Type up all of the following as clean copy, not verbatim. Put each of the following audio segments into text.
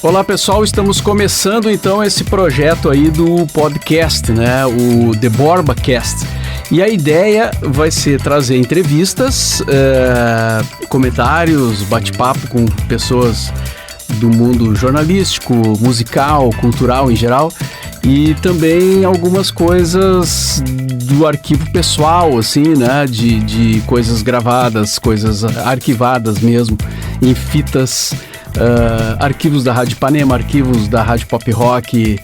Olá pessoal, estamos começando então esse projeto aí do podcast, né? O The Borba Cast. E a ideia vai ser trazer entrevistas, comentários, bate-papo com pessoas do mundo jornalístico, musical, cultural em geral, e também algumas coisas do arquivo pessoal, assim, né? De coisas gravadas, coisas arquivadas mesmo, em fitas. Arquivos da Rádio Ipanema, arquivos da Rádio Pop Rock,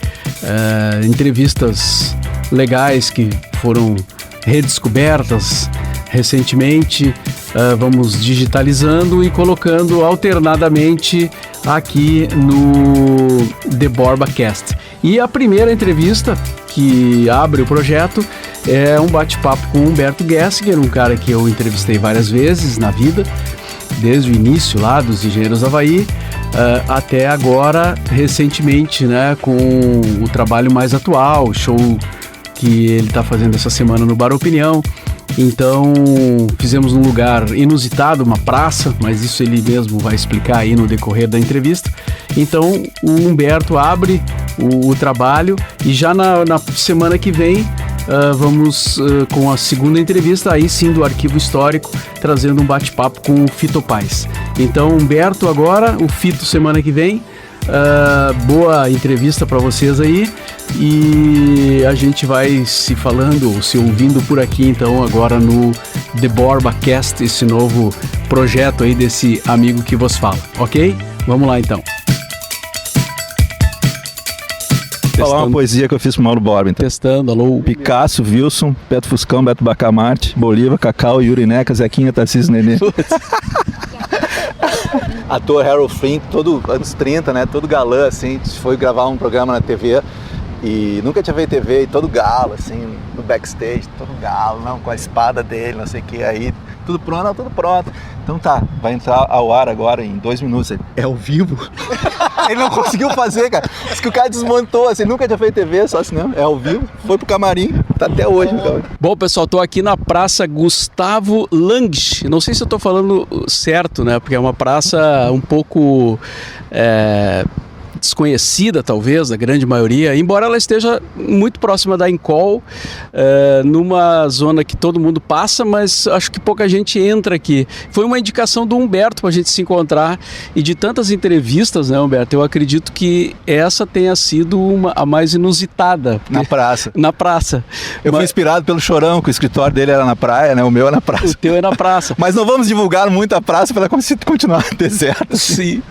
entrevistas legais que foram redescobertas recentemente. Vamos digitalizando e colocando alternadamente aqui no The Borba Cast. E a primeira entrevista que abre o projeto é um bate-papo com Humberto Gessinger, um cara que eu entrevistei várias vezes na vida, desde o início lá dos Engenheiros do Havaí, até agora, recentemente, né, com o trabalho mais atual, o show que ele está fazendo essa semana no Bar Opinião. Então, fizemos num lugar inusitado, uma praça, mas isso ele mesmo vai explicar aí no decorrer da entrevista. Então, o Humberto abre o trabalho e já na semana que vem vamos com a segunda entrevista, aí sim do Arquivo Histórico, trazendo um bate-papo com o Fito Paz. Então, Humberto agora, o Fito semana que vem. Boa entrevista para vocês aí, e a gente vai se falando, se ouvindo por aqui então agora no The Borba Cast, esse novo projeto aí desse amigo que vos fala, ok? Vamos lá então. Falar uma poesia que eu fiz pro Mauro Borba, então. Testando, alô. Picasso, Wilson, Beto Fuscão, Beto Bacamarte, Bolívar, Cacau, Yuri Neca, Zequinha, Tarcísio Nenê. Ator Harold Flint, todo anos 30, né? Todo galã, assim, foi gravar um programa na TV e nunca tinha feito TV, e todo galo, assim, no backstage, todo galo, não, com a espada dele, não sei o que, aí tudo pronto, não, tudo pronto. Então tá, vai entrar ao ar agora em 2 minutos. É ao vivo? Ele não conseguiu fazer, cara. Diz que o cara desmontou, assim, nunca tinha feito TV, só cinema, é ao vivo, foi pro camarim, tá até hoje no camarim. Bom, pessoal, tô aqui na Praça Gustavo Lange. Não sei se eu tô falando certo, né? Porque é uma praça um pouco desconhecida, talvez, da grande maioria, embora ela esteja muito próxima da Encol, numa zona que todo mundo passa, mas acho que pouca gente entra aqui. Foi uma indicação do Humberto para a gente se encontrar, e de tantas entrevistas, né, Humberto, eu acredito que essa tenha sido a mais inusitada. Na praça. Na praça. Eu fui inspirado pelo Chorão, que o escritório dele era na praia, né? O meu é na praça. O teu é na praça. Mas não vamos divulgar muito a praça para ela continuar deserta. Sim.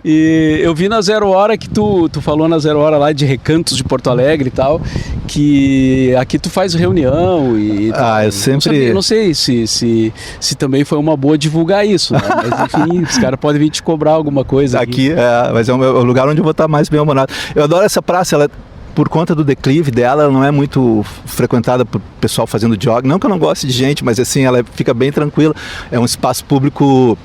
E eu vi na Zero Hora que tu falou na Zero Hora lá de Recantos de Porto Alegre e tal, que aqui tu faz reunião e... eu sempre... Não sei se também foi uma boa divulgar isso, né? Mas enfim, os caras podem vir te cobrar alguma coisa aqui. Mas é o lugar onde eu vou estar mais bem humorado. Eu adoro essa praça, ela... Por conta do declive dela, ela não é muito frequentada por pessoal fazendo jogging. Não que eu não goste de gente, mas assim, ela fica bem tranquila. É um espaço público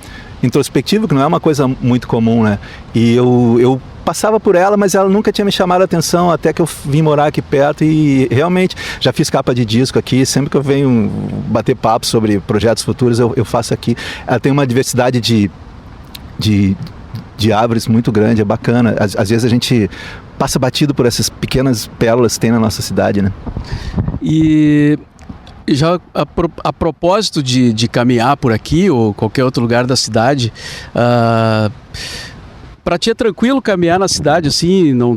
introspectivo, que não é uma coisa muito comum, né? E eu passava por ela, mas ela nunca tinha me chamado a atenção, até que eu vim morar aqui perto, e realmente já fiz capa de disco aqui. Sempre que eu venho bater papo sobre projetos futuros, eu faço aqui. Ela tem uma diversidade de árvores muito grande, é bacana. Às vezes a gente passa batido por essas pequenas pérolas que tem na nossa cidade, né? E já a propósito de caminhar por aqui ou qualquer outro lugar da cidade, pra ti é tranquilo caminhar na cidade, assim? Não,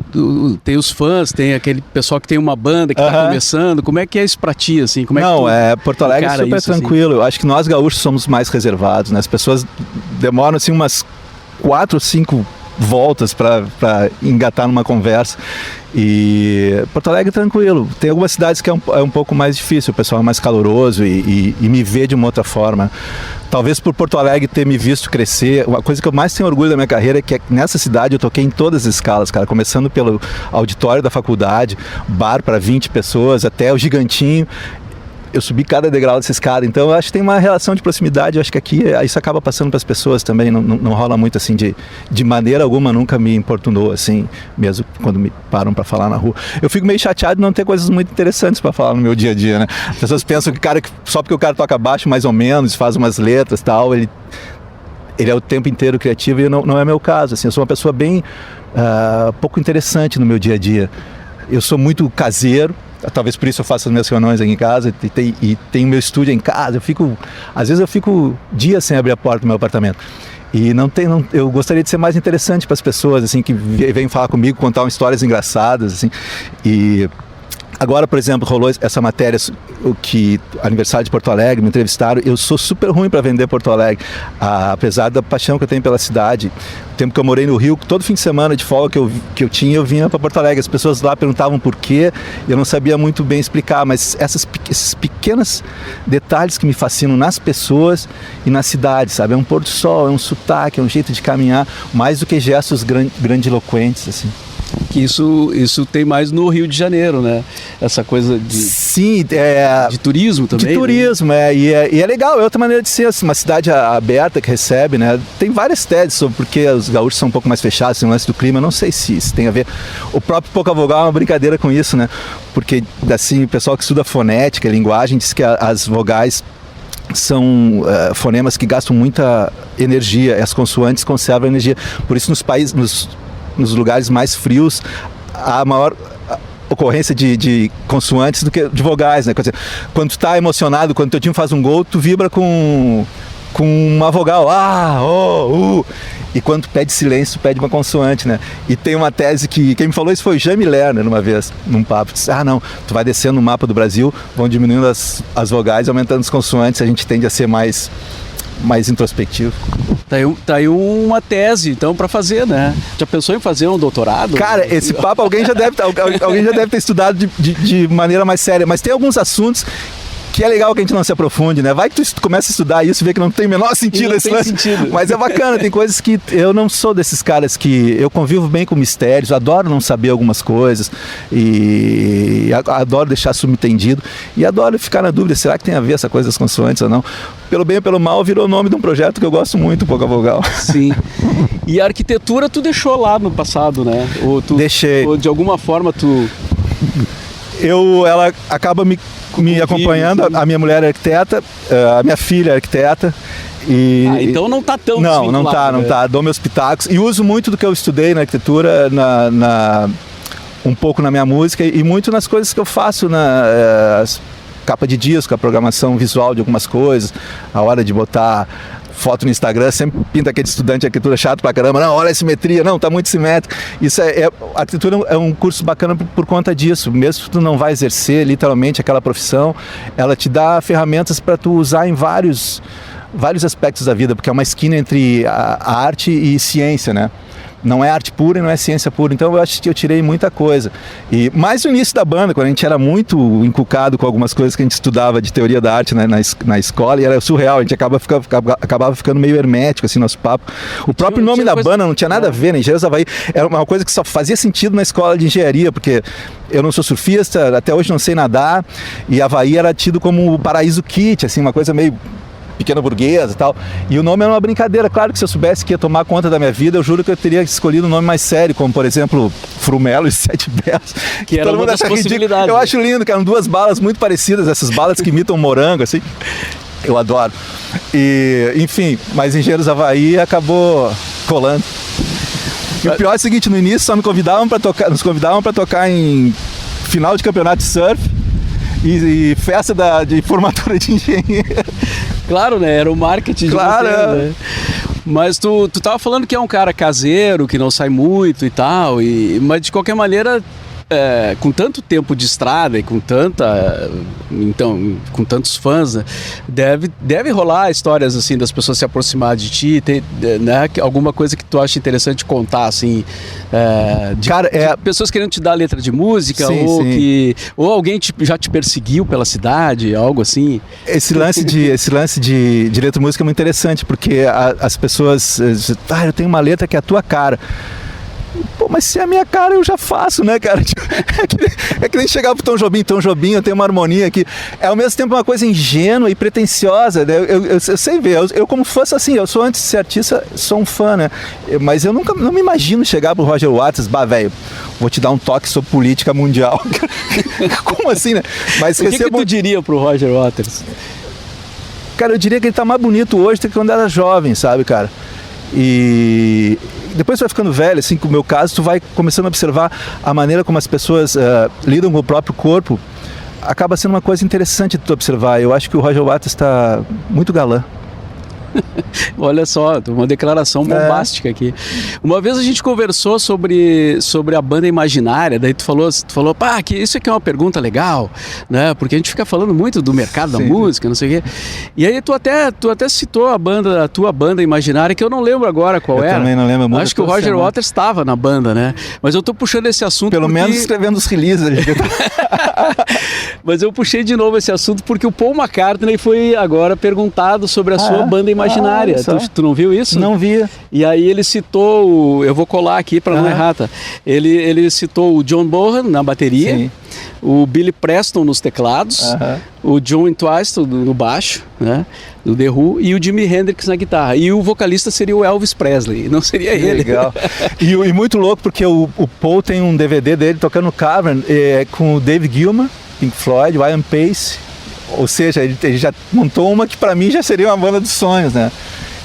tem os fãs, tem aquele pessoal que tem uma banda que tá começando. Como é que é isso pra ti, assim? Como Porto Alegre é super tranquilo. Assim? Eu acho que nós gaúchos somos mais reservados, né? As pessoas demoram, assim, umas 4 ou 5 voltas para engatar numa conversa. E Porto Alegre é tranquilo. Tem algumas cidades que é um pouco mais difícil, o pessoal é mais caloroso e me vê de uma outra forma. Talvez por Porto Alegre ter me visto crescer, uma coisa que eu mais tenho orgulho da minha carreira é que nessa cidade eu toquei em todas as escalas, cara, começando pelo auditório da faculdade, bar para 20 pessoas, até o Gigantinho. Eu subi cada degrau dessa escada, então eu acho que tem uma relação de proximidade. Eu acho que aqui isso acaba passando para as pessoas também, não rola muito assim, de maneira alguma nunca me importunou assim, mesmo quando me param para falar na rua. Eu fico meio chateado de não ter coisas muito interessantes para falar no meu dia a dia, né? As pessoas pensam que só porque o cara toca baixo mais ou menos, faz umas letras e tal, ele é o tempo inteiro criativo e não é meu caso. Assim, eu sou uma pessoa bem pouco interessante no meu dia a dia. Eu sou muito caseiro, talvez por isso eu faço as minhas reuniões aqui em casa e tenho meu estúdio em casa. Às vezes eu fico dias sem abrir a porta do meu apartamento. E eu gostaria de ser mais interessante para as pessoas, assim, que vêm falar comigo, contar histórias engraçadas, assim. E agora, por exemplo, rolou essa matéria, que aniversário de Porto Alegre, me entrevistaram. Eu sou super ruim para vender Porto Alegre, apesar da paixão que eu tenho pela cidade. O tempo que eu morei no Rio, todo fim de semana de folga que eu tinha, eu vinha para Porto Alegre. As pessoas lá perguntavam por quê, eu não sabia muito bem explicar, mas esses pequenos detalhes que me fascinam nas pessoas e na cidade, sabe? É um pôr do sol, é um sotaque, é um jeito de caminhar, mais do que gestos grandiloquentes, assim. Que isso tem mais no Rio de Janeiro, né? Essa coisa de... Sim, de turismo também. De turismo, né? E é legal, é outra maneira de ser, assim, uma cidade aberta que recebe, né? Tem várias teses sobre porque os gaúchos são um pouco mais fechados, tem o lance do clima, não sei se isso tem a ver. O próprio Pocavogal é uma brincadeira com isso, né? Porque, assim, o pessoal que estuda fonética, linguagem, diz que as vogais são fonemas que gastam muita energia, e as consoantes conservam energia. Por isso, nos lugares mais frios, há maior ocorrência de consoantes do que de vogais, né? Quer dizer, quando tu está emocionado, quando teu time faz um gol, tu vibra com uma vogal, e quando tu pede silêncio, tu pede uma consoante, né? E tem uma tese que quem me falou isso foi o Jaime Lerner, uma vez, num papo, disse, não, tu vai descendo no mapa do Brasil, vão diminuindo as vogais, aumentando as consoantes, a gente tende a ser mais introspectivo. Tá aí uma tese, então, para fazer, né? Já pensou em fazer um doutorado? Cara, esse papo alguém já deve ter estudado de maneira mais séria, mas tem alguns assuntos que é legal que a gente não se aprofunde, né? Vai que tu começa a estudar isso e vê que não tem o menor sentido esse lance. Mas é bacana, tem coisas que eu não sou desses caras que eu convivo bem com mistérios, adoro não saber algumas coisas e adoro deixar subentendido e adoro ficar na dúvida, será que tem a ver essa coisa das consoantes ou não? Pelo bem ou pelo mal, virou o nome de um projeto que eu gosto muito, Pocavogal. Sim. E a arquitetura tu deixou lá no passado, né? Deixei. Ou de alguma forma tu... Ela acaba me acompanhando, a minha mulher é arquiteta, a minha filha é arquiteta. Então não tá tão Não tá. Dou meus pitacos e uso muito do que eu estudei na arquitetura, um pouco na minha música e muito nas coisas que eu faço, capa de disco, a programação visual de algumas coisas, a hora de botar foto no Instagram, sempre pinta aquele estudante de arquitetura chato pra caramba, não, olha a simetria, não, tá muito simétrico. Isso a arquitetura é um curso bacana por conta disso, mesmo que tu não vai exercer literalmente aquela profissão, ela te dá ferramentas para tu usar em vários aspectos da vida, porque é uma esquina entre a arte e ciência, né? Não é arte pura e não é ciência pura, então eu acho que eu tirei muita coisa. E mais no início da banda, quando a gente era muito encucado com algumas coisas que a gente estudava de teoria da arte, né, na escola, e era surreal, a gente acabava ficando meio hermético, assim, nosso papo. O próprio nome da banda não tinha nada a ver, né? Engenheiros do Havaí era uma coisa que só fazia sentido na escola de engenharia, porque eu não sou surfista, até hoje não sei nadar, e Havaí era tido como o paraíso kit, assim, uma coisa meio pequena burguesa e tal, e o nome era uma brincadeira. Claro que se eu soubesse que ia tomar conta da minha vida, eu juro que eu teria escolhido um nome mais sério, como por exemplo Frumelo e Sete Belos, que era uma das possibilidades. Eu acho lindo, que eram duas balas muito parecidas, essas balas que imitam morango, assim, eu adoro. E, enfim, mas Engenheiros do Havaí acabou colando. E o pior é o seguinte, no início só nos convidavam para tocar em final de campeonato de surf e festa de formatura de engenheiro. Claro, né? Era o marketing. Claro. De você, né? Mas tu tava falando que é um cara caseiro, que não sai muito e tal, mas de qualquer maneira, com tanto tempo de estrada e com tantos fãs, né, deve rolar histórias assim das pessoas se aproximar de ti, né, alguma coisa que tu acha interessante contar, assim, de pessoas querendo te dar letra de música, sim. Ou alguém já te perseguiu pela cidade, algo assim. Esse lance de letra de música é muito interessante, porque as pessoas dizem, eu tenho uma letra que é a tua cara. Pô, mas se é a minha cara, eu já faço, né, cara? É que nem chegar pro Tom Jobim, eu tenho uma harmonia aqui. É ao mesmo tempo uma coisa ingênua e pretensiosa, né? Eu sei ver, eu como fã, assim, eu sou antes de ser artista, sou um fã, né? Mas eu não me imagino chegar pro Roger Waters, velho, vou te dar um toque sobre política mundial. Como assim, né? Mas o que tu diria pro Roger Waters? Cara, eu diria que ele tá mais bonito hoje do que quando era jovem, sabe, cara? E depois tu vai ficando velho, assim, como o meu caso, tu vai começando a observar a maneira como as pessoas lidam com o próprio corpo. Acaba sendo uma coisa interessante de tu observar. Eu acho que o Roger Waters está muito galã. Olha só, uma declaração bombástica aqui. Uma vez a gente conversou sobre a banda imaginária, daí tu falou, pá, que isso aqui é uma pergunta legal, né? Porque a gente fica falando muito do mercado da música, não sei o quê. E aí tu até citou a tua banda imaginária, que eu não lembro agora qual era. Eu também não lembro. Acho que o Roger Waters estava na banda, né? Mas eu tô puxando esse assunto pelo menos escrevendo os releases. Mas eu puxei de novo esse assunto porque o Paul McCartney foi agora perguntado sobre a sua banda imaginária. Tu não viu isso? Não via. E aí ele citou, eu vou colar aqui para não errar, tá? Ele citou o John Bonham na bateria, sim, o Billy Preston nos teclados, o John Entwistle no baixo, né, do The Who, e o Jimi Hendrix na guitarra. E o vocalista seria o Elvis Presley, não seria ele. Legal. E muito louco porque o Paul tem um DVD dele tocando Cavern com o Dave Gilmour, Pink Floyd, o Ian Pace. Ou seja, ele já montou uma que para mim já seria uma banda dos sonhos, né?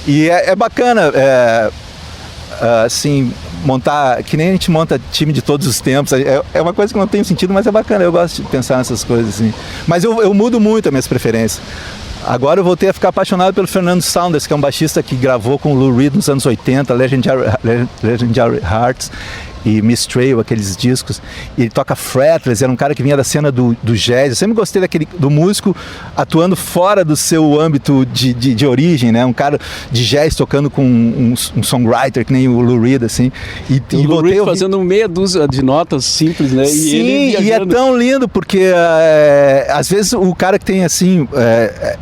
E é bacana, assim, montar, que nem a gente monta time de todos os tempos, é uma coisa que não tem sentido, mas é bacana, eu gosto de pensar nessas coisas assim. Mas eu mudo muito as minhas preferências. Agora eu voltei a ficar apaixonado pelo Fernando Saunders, que é um baixista que gravou com o Lou Reed nos anos 80, Legendary Hearts e Miss Trail, aqueles discos, e ele toca fretless, era um cara que vinha da cena do jazz. Eu sempre gostei do músico atuando fora do seu âmbito de origem, né? Um cara de jazz tocando com um songwriter que nem o Lou Reed, assim. E o Lou Reed fazendo meia dúzia de notas simples, né? Sim, e é tão lindo porque às vezes o cara que tem assim,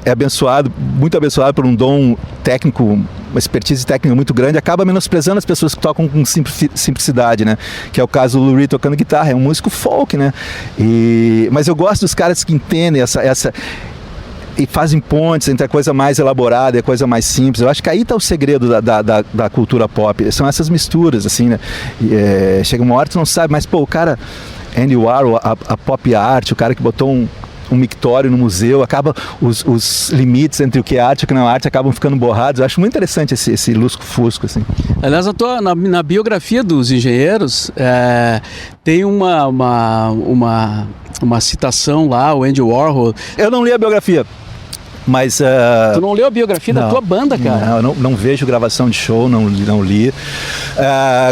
é abençoado, muito abençoado por um dom técnico, uma expertise técnica muito grande, acaba menosprezando as pessoas que tocam com simplicidade, né? Que é o caso do Lou Reed tocando guitarra, é um músico folk, né? Mas eu gosto dos caras que entendem essa e fazem pontes entre a coisa mais elaborada e a coisa mais simples. Eu acho que aí está o segredo da cultura pop, são essas misturas, assim, né? Chega uma hora que tu não sabe, mas pô, o cara, Andy Warhol, a pop art, o cara que botou um mictório no museu, acaba os limites entre o que é arte e o que não é arte acabam ficando borrados. Eu acho muito interessante esse lusco-fusco, assim. Aliás, na biografia dos Engenheiros tem uma citação lá, o Andy Warhol. Eu não li a biografia, mas... Tu não leu a biografia da tua banda, cara? Não vejo gravação de show, não li.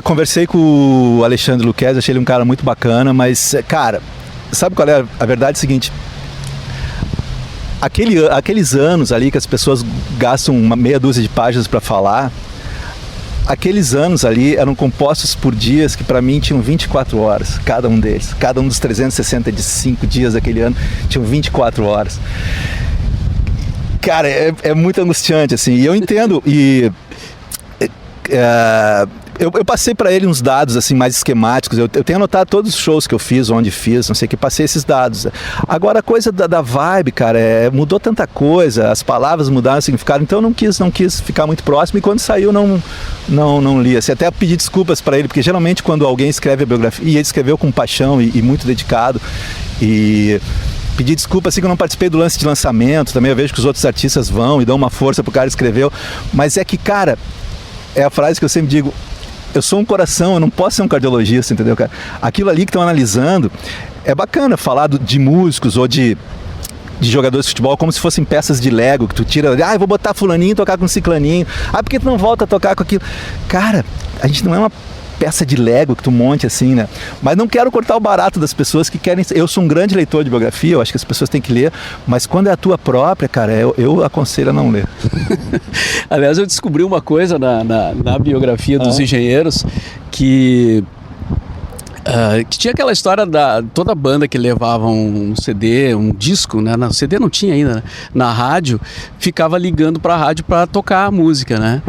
Conversei com o Alexandre Luquez, achei ele um cara muito bacana, mas, cara, sabe qual é a verdade? É o seguinte... Aqueles anos ali que as pessoas gastam uma meia dúzia de páginas para falar, aqueles anos ali eram compostos por dias que para mim tinham 24 horas, cada um deles. Cada um dos 365 dias daquele ano tinham 24 horas. Cara, é muito angustiante, assim, e eu entendo, eu passei para ele uns dados assim mais esquemáticos. Eu tenho anotado todos os shows que eu fiz, onde fiz, não sei o que, passei esses dados. Agora a coisa da vibe, cara, mudou tanta coisa, as palavras mudaram o significado, então eu não quis ficar muito próximo, e quando saiu não li. Assim, até pedi desculpas para ele, porque geralmente quando alguém escreve a biografia, e ele escreveu com paixão e muito dedicado, e pedi desculpa assim que eu não participei do lance de lançamento, também eu vejo que os outros artistas vão e dão uma força pro cara que escreveu, mas é que, cara, é a frase que eu sempre digo: eu sou um coração, eu não posso ser um cardiologista, entendeu, cara? Aquilo ali que estão analisando, é bacana falar de músicos ou de jogadores de futebol como se fossem peças de Lego, que tu tira, eu vou botar fulaninho e tocar com ciclaninho, por que tu não volta a tocar com aquilo? Cara, a gente não é uma peça de Lego que tu monte assim, né? Mas não quero cortar o barato das pessoas que querem... Eu sou um grande leitor de biografia, eu acho que as pessoas têm que ler, mas quando é a tua própria, cara, eu aconselho a não ler. Aliás, eu descobri uma coisa na biografia dos Engenheiros, que tinha aquela história toda banda que levava um CD, um disco, né? Na CD não tinha ainda, né? Na rádio, ficava ligando para a rádio para tocar a música, né?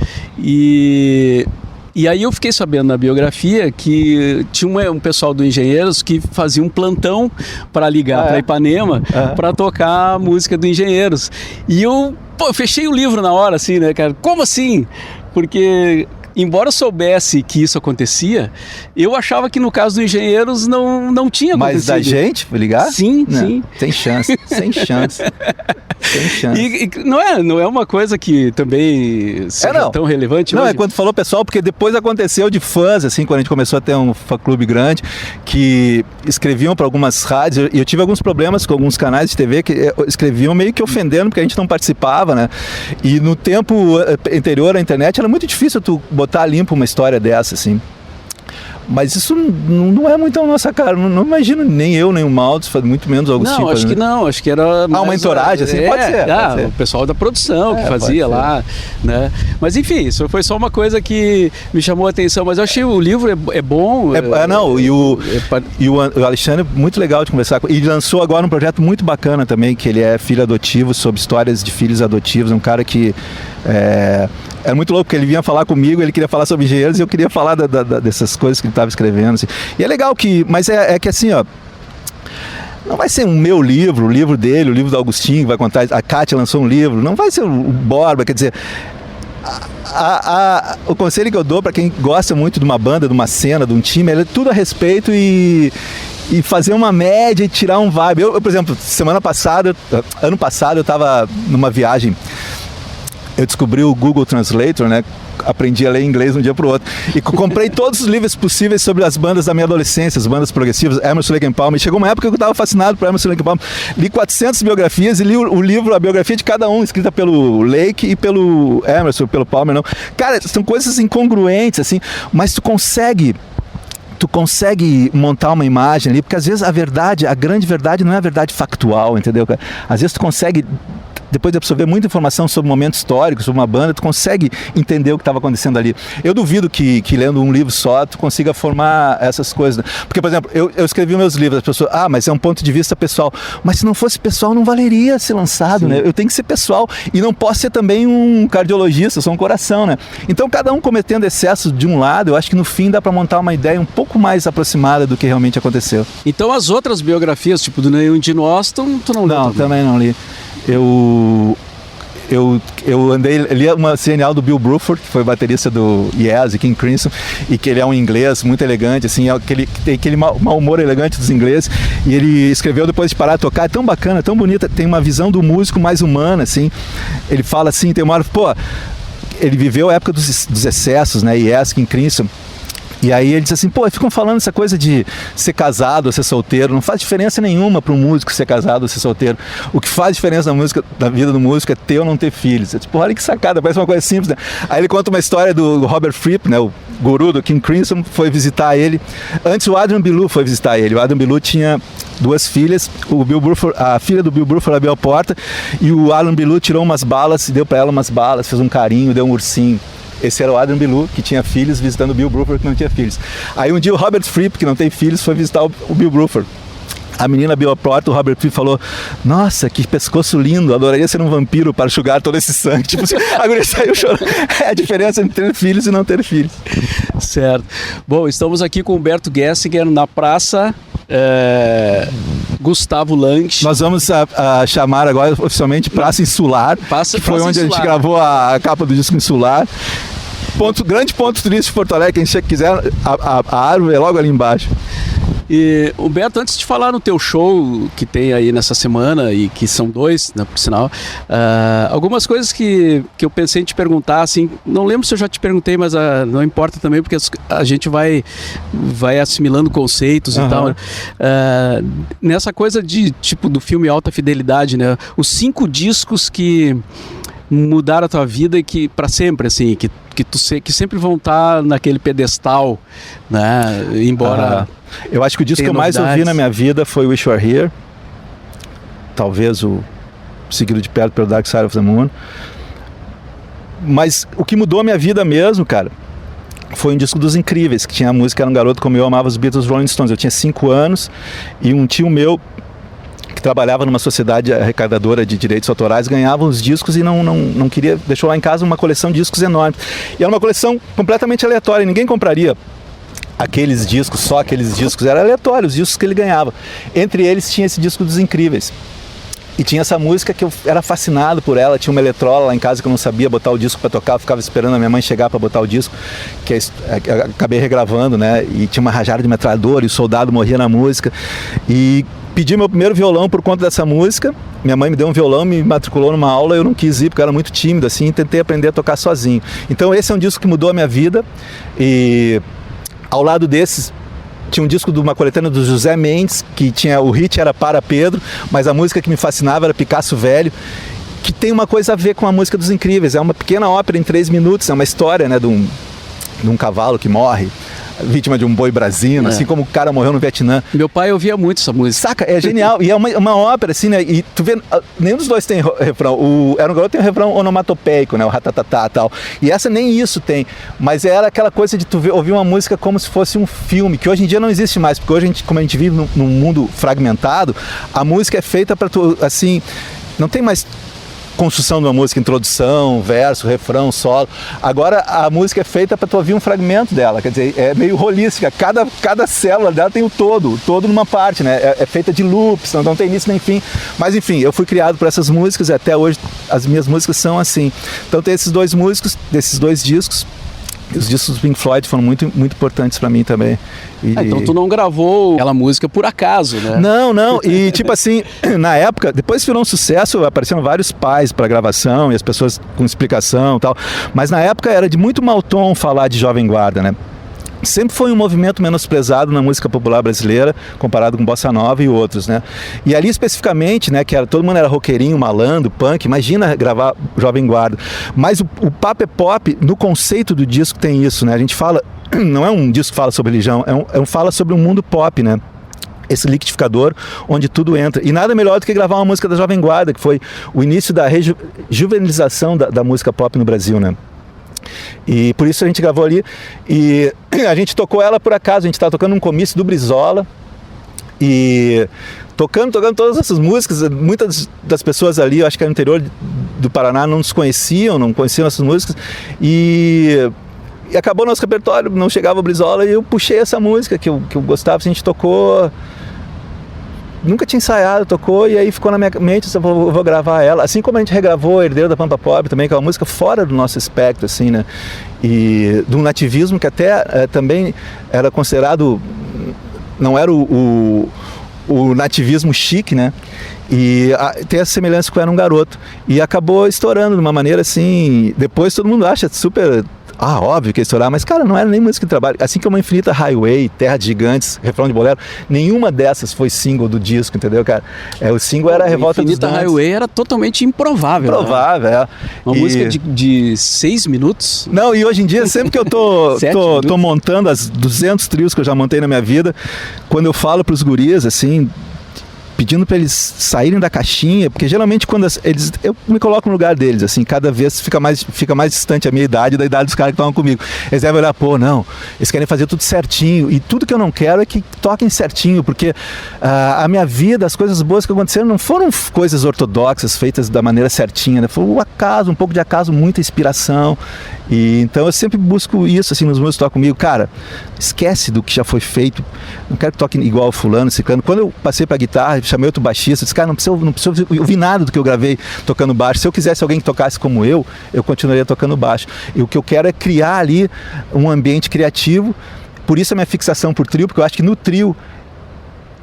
E aí eu fiquei sabendo na biografia que tinha um pessoal do Engenheiros que fazia um plantão para ligar para Ipanema para tocar a música do Engenheiros. E eu fechei o livro na hora, assim, né, cara? Como assim? Porque embora eu soubesse que isso acontecia, eu achava que no caso dos engenheiros não tinha acontecido. Mas da gente, ligar? Sim, não, sim. Tem chance, sem chance. Sem chance. E não é uma coisa que também seja tão relevante Não, hoje? é quando falou pessoal, porque depois aconteceu de fãs, assim, quando a gente começou a ter um fã-clube grande, que escreviam para algumas rádios, e eu tive alguns problemas com alguns canais de TV que escreviam meio que ofendendo, porque a gente não participava, né? E no tempo anterior à internet era muito difícil tu botar limpo uma história dessa, assim. Mas isso não é muito a nossa cara. Não imagino nem eu, nem o Maldes, muito menos o Agostinho. Não, acho que não. Acho que era mais... uma entourage, assim? Pode ser. O pessoal da produção que fazia lá, né? Mas enfim, isso foi só uma coisa que me chamou a atenção. Mas eu achei o livro é bom. E o Alexandre, muito legal de conversar com ele. E lançou agora um projeto muito bacana também, que ele é filho adotivo, sobre histórias de filhos adotivos. É um cara que... É muito louco, porque ele vinha falar comigo, ele queria falar sobre engenheiros e eu queria falar dessas coisas que ele estava escrevendo. Assim. E é legal que... Mas é que assim, ó... Não vai ser o meu livro, o livro dele, o livro do Agostinho, que vai contar... A Kátia lançou um livro, não vai ser o Borba, quer dizer... O conselho que eu dou para quem gosta muito de uma banda, de uma cena, de um time, é tudo a respeito e fazer uma média e tirar um vibe. Eu, por exemplo, ano passado eu estava numa viagem... Eu descobri o Google Translator, né? Aprendi a ler inglês de um dia para o outro. E comprei todos os livros possíveis sobre as bandas da minha adolescência, as bandas progressivas, Emerson, Lake and Palmer. E chegou uma época que eu estava fascinado por Emerson, Lake and Palmer. Li 400 biografias e li o livro, a biografia de cada um, escrita pelo Lake e pelo Emerson, pelo Palmer, não. Cara, são coisas incongruentes, assim, mas tu consegue montar uma imagem ali, porque às vezes a grande verdade não é a verdade factual, entendeu? Às vezes tu consegue... Depois de absorver muita informação sobre um momento histórico, sobre uma banda, tu consegue entender o que estava acontecendo ali. Eu duvido que lendo um livro só, tu consiga formar essas coisas. Né? Porque, por exemplo, eu escrevi meus livros, as pessoas, mas é um ponto de vista pessoal. Mas se não fosse pessoal, não valeria ser lançado, né? Eu tenho que ser pessoal. E não posso ser também um cardiologista, eu sou um coração, né? Então, cada um cometendo excesso de um lado, eu acho que no fim dá para montar uma ideia um pouco mais aproximada do que realmente aconteceu. Então, as outras biografias, tipo do Neil Dean Austin, tu não leu? Não, também não li. Eu li uma genial do Bill Bruford, que foi baterista do Yes e King Crimson, e que ele é um inglês muito elegante, assim, tem aquele mau humor elegante dos ingleses, e ele escreveu depois de parar de tocar, é tão bacana, tão bonita, tem uma visão do músico mais humana, assim, ele fala assim, tem uma hora, ele viveu a época dos excessos, né, Yes, King Crimson. E aí ele diz assim, ficam falando essa coisa de ser casado ou ser solteiro, não faz diferença nenhuma para um músico ser casado ou ser solteiro. O que faz diferença na vida do músico é ter ou não ter filhos. Olha que sacada, parece uma coisa simples, né? Aí ele conta uma história do Robert Fripp, né, o guru do King Crimson, foi visitar ele. Antes o Adrian Belew foi visitar ele. O Adrian Belew tinha 2 filhas, a filha do Bill Bruford abriu a porta e o Adrian Belew tirou umas balas e deu para ela umas balas, fez um carinho, deu um ursinho. Esse era o Adrian Belew, que tinha filhos, visitando o Bill Bruford, que não tinha filhos. Aí um dia o Robert Fripp, que não tem filhos, foi visitar o Bill Bruford. A menina abriu a porta, o Robert Fripp falou, nossa, que pescoço lindo, adoraria ser um vampiro para enxugar todo esse sangue. Tipo assim, a guria saiu chorando. É a diferença entre ter filhos e não ter filhos. Certo. Bom, estamos aqui com o Humberto Gessinger na Praça Gustavo Lange. Nós vamos chamar agora oficialmente Praça Insular, que foi onde a gente gravou a capa do disco Insular. Grande ponto turístico de Porto Alegre, quem quiser, a árvore é logo ali embaixo. E, Humberto, antes de falar no teu show que tem aí nessa semana, e que são 2, né, por sinal, algumas coisas que eu pensei em te perguntar, assim, não lembro se eu já te perguntei, mas não importa também, porque a gente vai assimilando conceitos e tal. Nessa coisa de, tipo, do filme Alta Fidelidade, né, os 5 discos que mudaram a tua vida e que para sempre, assim, que sempre vão estar naquele pedestal, né? Embora eu acho que o disco que eu mais ouvi na minha vida foi Wish You Were Here, talvez o seguido de perto pelo Dark Side of the Moon, mas o que mudou a minha vida mesmo, cara, foi um disco dos Incríveis, que tinha a música Era um Garoto Como Eu Amava os Beatles, Rolling Stones. Eu tinha 5 anos e um tio meu que trabalhava numa sociedade arrecadadora de direitos autorais, ganhava os discos e não queria, deixou lá em casa uma coleção de discos enorme. E era uma coleção completamente aleatória, ninguém compraria aqueles discos, só aqueles discos, era aleatório, os discos que ele ganhava. Entre eles tinha esse disco dos Incríveis. E tinha essa música que eu era fascinado por ela, tinha uma eletrola lá em casa que eu não sabia botar o disco para tocar, eu ficava esperando a minha mãe chegar para botar o disco, que eu acabei regravando, né? E tinha uma rajada de metralhadora e o soldado morria na música. E pedi meu primeiro violão por conta dessa música. Minha mãe me deu um violão, me matriculou numa aula, eu não quis ir porque eu era muito tímido assim, e tentei aprender a tocar sozinho. Então esse é um disco que mudou a minha vida. E ao lado desses tinha um disco de uma coletânea do José Mendes, que tinha, o hit era Para Pedro, mas a música que me fascinava era Picasso Velho, que tem uma coisa a ver com a música dos Incríveis. É uma pequena ópera em 3 minutos, é uma história, né, de um cavalo que morre, vítima de um boi brasino, assim como o cara morreu no Vietnã. Meu pai ouvia muito essa música. Saca? É genial. E é uma ópera, assim, né? E tu vê, nenhum dos dois tem refrão. O Era um Garoto tem um refrão onomatopeico, né? O ratatatá e tal. E essa nem isso tem. Mas era aquela coisa de tu ouvir uma música como se fosse um filme, que hoje em dia não existe mais, porque hoje, como a gente vive num mundo fragmentado, a música é feita pra tu, assim, não tem mais construção de uma música, introdução, verso, refrão, solo. Agora a música é feita para tu ouvir um fragmento dela, quer dizer, é meio holística, cada célula dela tem o todo numa parte, né? É feita de loops, não tem início nem fim. Mas enfim, eu fui criado por essas músicas e até hoje as minhas músicas são assim. Então tem esses dois músicos, desses 2 discos. Os discos do Pink Floyd foram muito, muito importantes para mim também. Então tu não gravou aquela música por acaso, né? Não. E tipo assim, na época, depois virou um sucesso, apareceram vários pais para gravação e as pessoas com explicação e tal. Mas na época era de muito mau tom falar de Jovem Guarda, né? Sempre foi um movimento menosprezado na música popular brasileira, comparado com Bossa Nova e outros, né? E ali especificamente, né, que todo mundo era roqueirinho, malandro, punk, imagina gravar Jovem Guarda. Mas o Papo é Pop, no conceito do disco tem isso, né? A gente fala, não é um disco que fala sobre religião, fala sobre um mundo pop, né? Esse liquidificador onde tudo entra. E nada melhor do que gravar uma música da Jovem Guarda, que foi o início da juvenilização da música pop no Brasil, né? E por isso a gente gravou ali e a gente tocou ela por acaso, a gente estava tocando um comício do Brizola e tocando todas essas músicas. Muitas das pessoas ali, eu acho que no interior do Paraná, não nos conheciam, não conheciam essas músicas e acabou nosso repertório, não chegava o Brizola e eu puxei essa música que eu gostava, a gente tocou. Nunca tinha ensaiado, tocou e aí ficou na minha mente, eu vou gravar ela. Assim como a gente regravou Herdeiro da Pampa Pobre também, que é uma música fora do nosso espectro, assim, né? E de um nativismo que até também era considerado, não era o nativismo chique, né? E tem essa semelhança com Era um Garoto. E acabou estourando de uma maneira assim, depois todo mundo acha super... óbvio que ia estourar, mas cara, não era nem música de trabalho. Assim como a Infinita Highway, Terra de Gigantes, Refrão de Bolero, nenhuma dessas foi single do disco, entendeu, cara? O single era a Revolta dos Dantes. Infinita Highway era totalmente improvável. Improvável, né? Uma música de 6 minutos? Não, e hoje em dia, sempre que eu tô montando as 200 trios que eu já montei na minha vida, quando eu falo pros guris, assim, pedindo para eles saírem da caixinha, porque geralmente quando eu me coloco no lugar deles, assim, cada vez fica mais distante a minha idade da idade dos caras que estavam comigo. Eles devem olhar, eles querem fazer tudo certinho, e tudo que eu não quero é que toquem certinho, porque a minha vida, as coisas boas que aconteceram não foram coisas ortodoxas, feitas da maneira certinha, né? Foi um acaso, um pouco de acaso, muita inspiração, e então eu sempre busco isso, assim, nos músicos que tocam comigo, cara, esquece do que já foi feito, não quero que toque igual o fulano, ciclano. Quando eu passei pra guitarra, chamei outro baixista, disse, cara, não precisa ouvir nada do que eu gravei tocando baixo. Se eu quisesse alguém que tocasse como eu continuaria tocando baixo. E o que eu quero é criar ali um ambiente criativo. Por isso a minha fixação por trio, porque eu acho que no trio,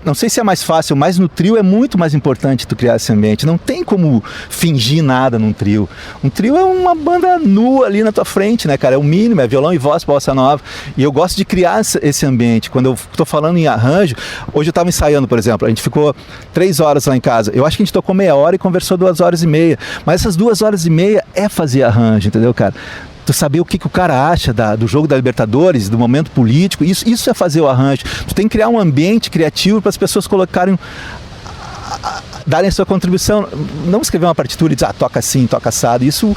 não sei se é mais fácil, mas no trio é muito mais importante tu criar esse ambiente. Não tem como fingir nada num trio. Um trio é uma banda nua ali na tua frente, né, cara? É o mínimo, é violão e voz, bossa nova. E eu gosto de criar esse ambiente. Quando eu tô falando em arranjo, hoje eu tava ensaiando, por exemplo, a gente ficou 3 horas lá em casa. Eu acho que a gente tocou meia hora e conversou 2 horas e meia. Mas essas 2 horas e meia é fazer arranjo, entendeu, cara? Tu saber o que o cara acha do jogo da Libertadores, do momento político, isso é fazer o arranjo. Tu tem que criar um ambiente criativo para as pessoas colocarem, darem a sua contribuição. Não escrever uma partitura e dizer, toca assim, toca assado. Isso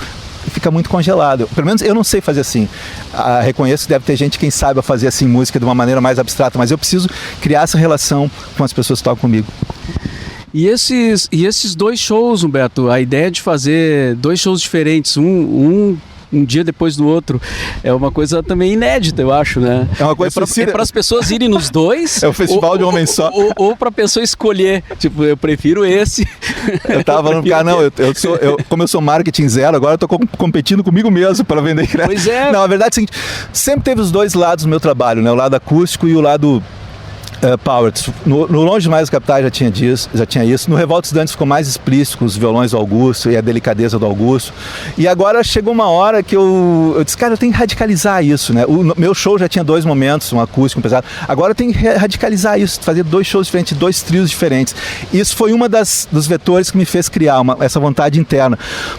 fica muito congelado. Pelo menos eu não sei fazer assim. Reconheço que deve ter gente quem saiba fazer assim música de uma maneira mais abstrata, mas eu preciso criar essa relação com as pessoas que tocam comigo. E esses 2 shows, Humberto, a ideia de fazer 2 shows diferentes, um um dia depois do outro. É uma coisa também inédita, eu acho, né? É uma coisa para as pessoas irem nos dois. É o festival de um homem só. Ou para a pessoa escolher, tipo, eu prefiro esse. Eu tava falando, cara, não, como eu sou marketing zero, agora eu tô competindo comigo mesmo para vender crédito. Pois é. Não, a verdade é a seguinte, sempre teve os dois lados do meu trabalho, né? O lado acústico e o lado power. No Longe Demais das Capitais já tinha isso. No Revolta Estudantes ficou mais explícito com os violões do Augusto e a delicadeza do Augusto. E agora chegou uma hora que eu disse, cara, eu tenho que radicalizar isso, né? O meu show já tinha 2 momentos, um acústico, um pesado. Agora eu tenho que radicalizar isso, fazer 2 shows diferentes, 2 trios diferentes. Isso foi uma dos vetores que me fez criar essa vontade interna.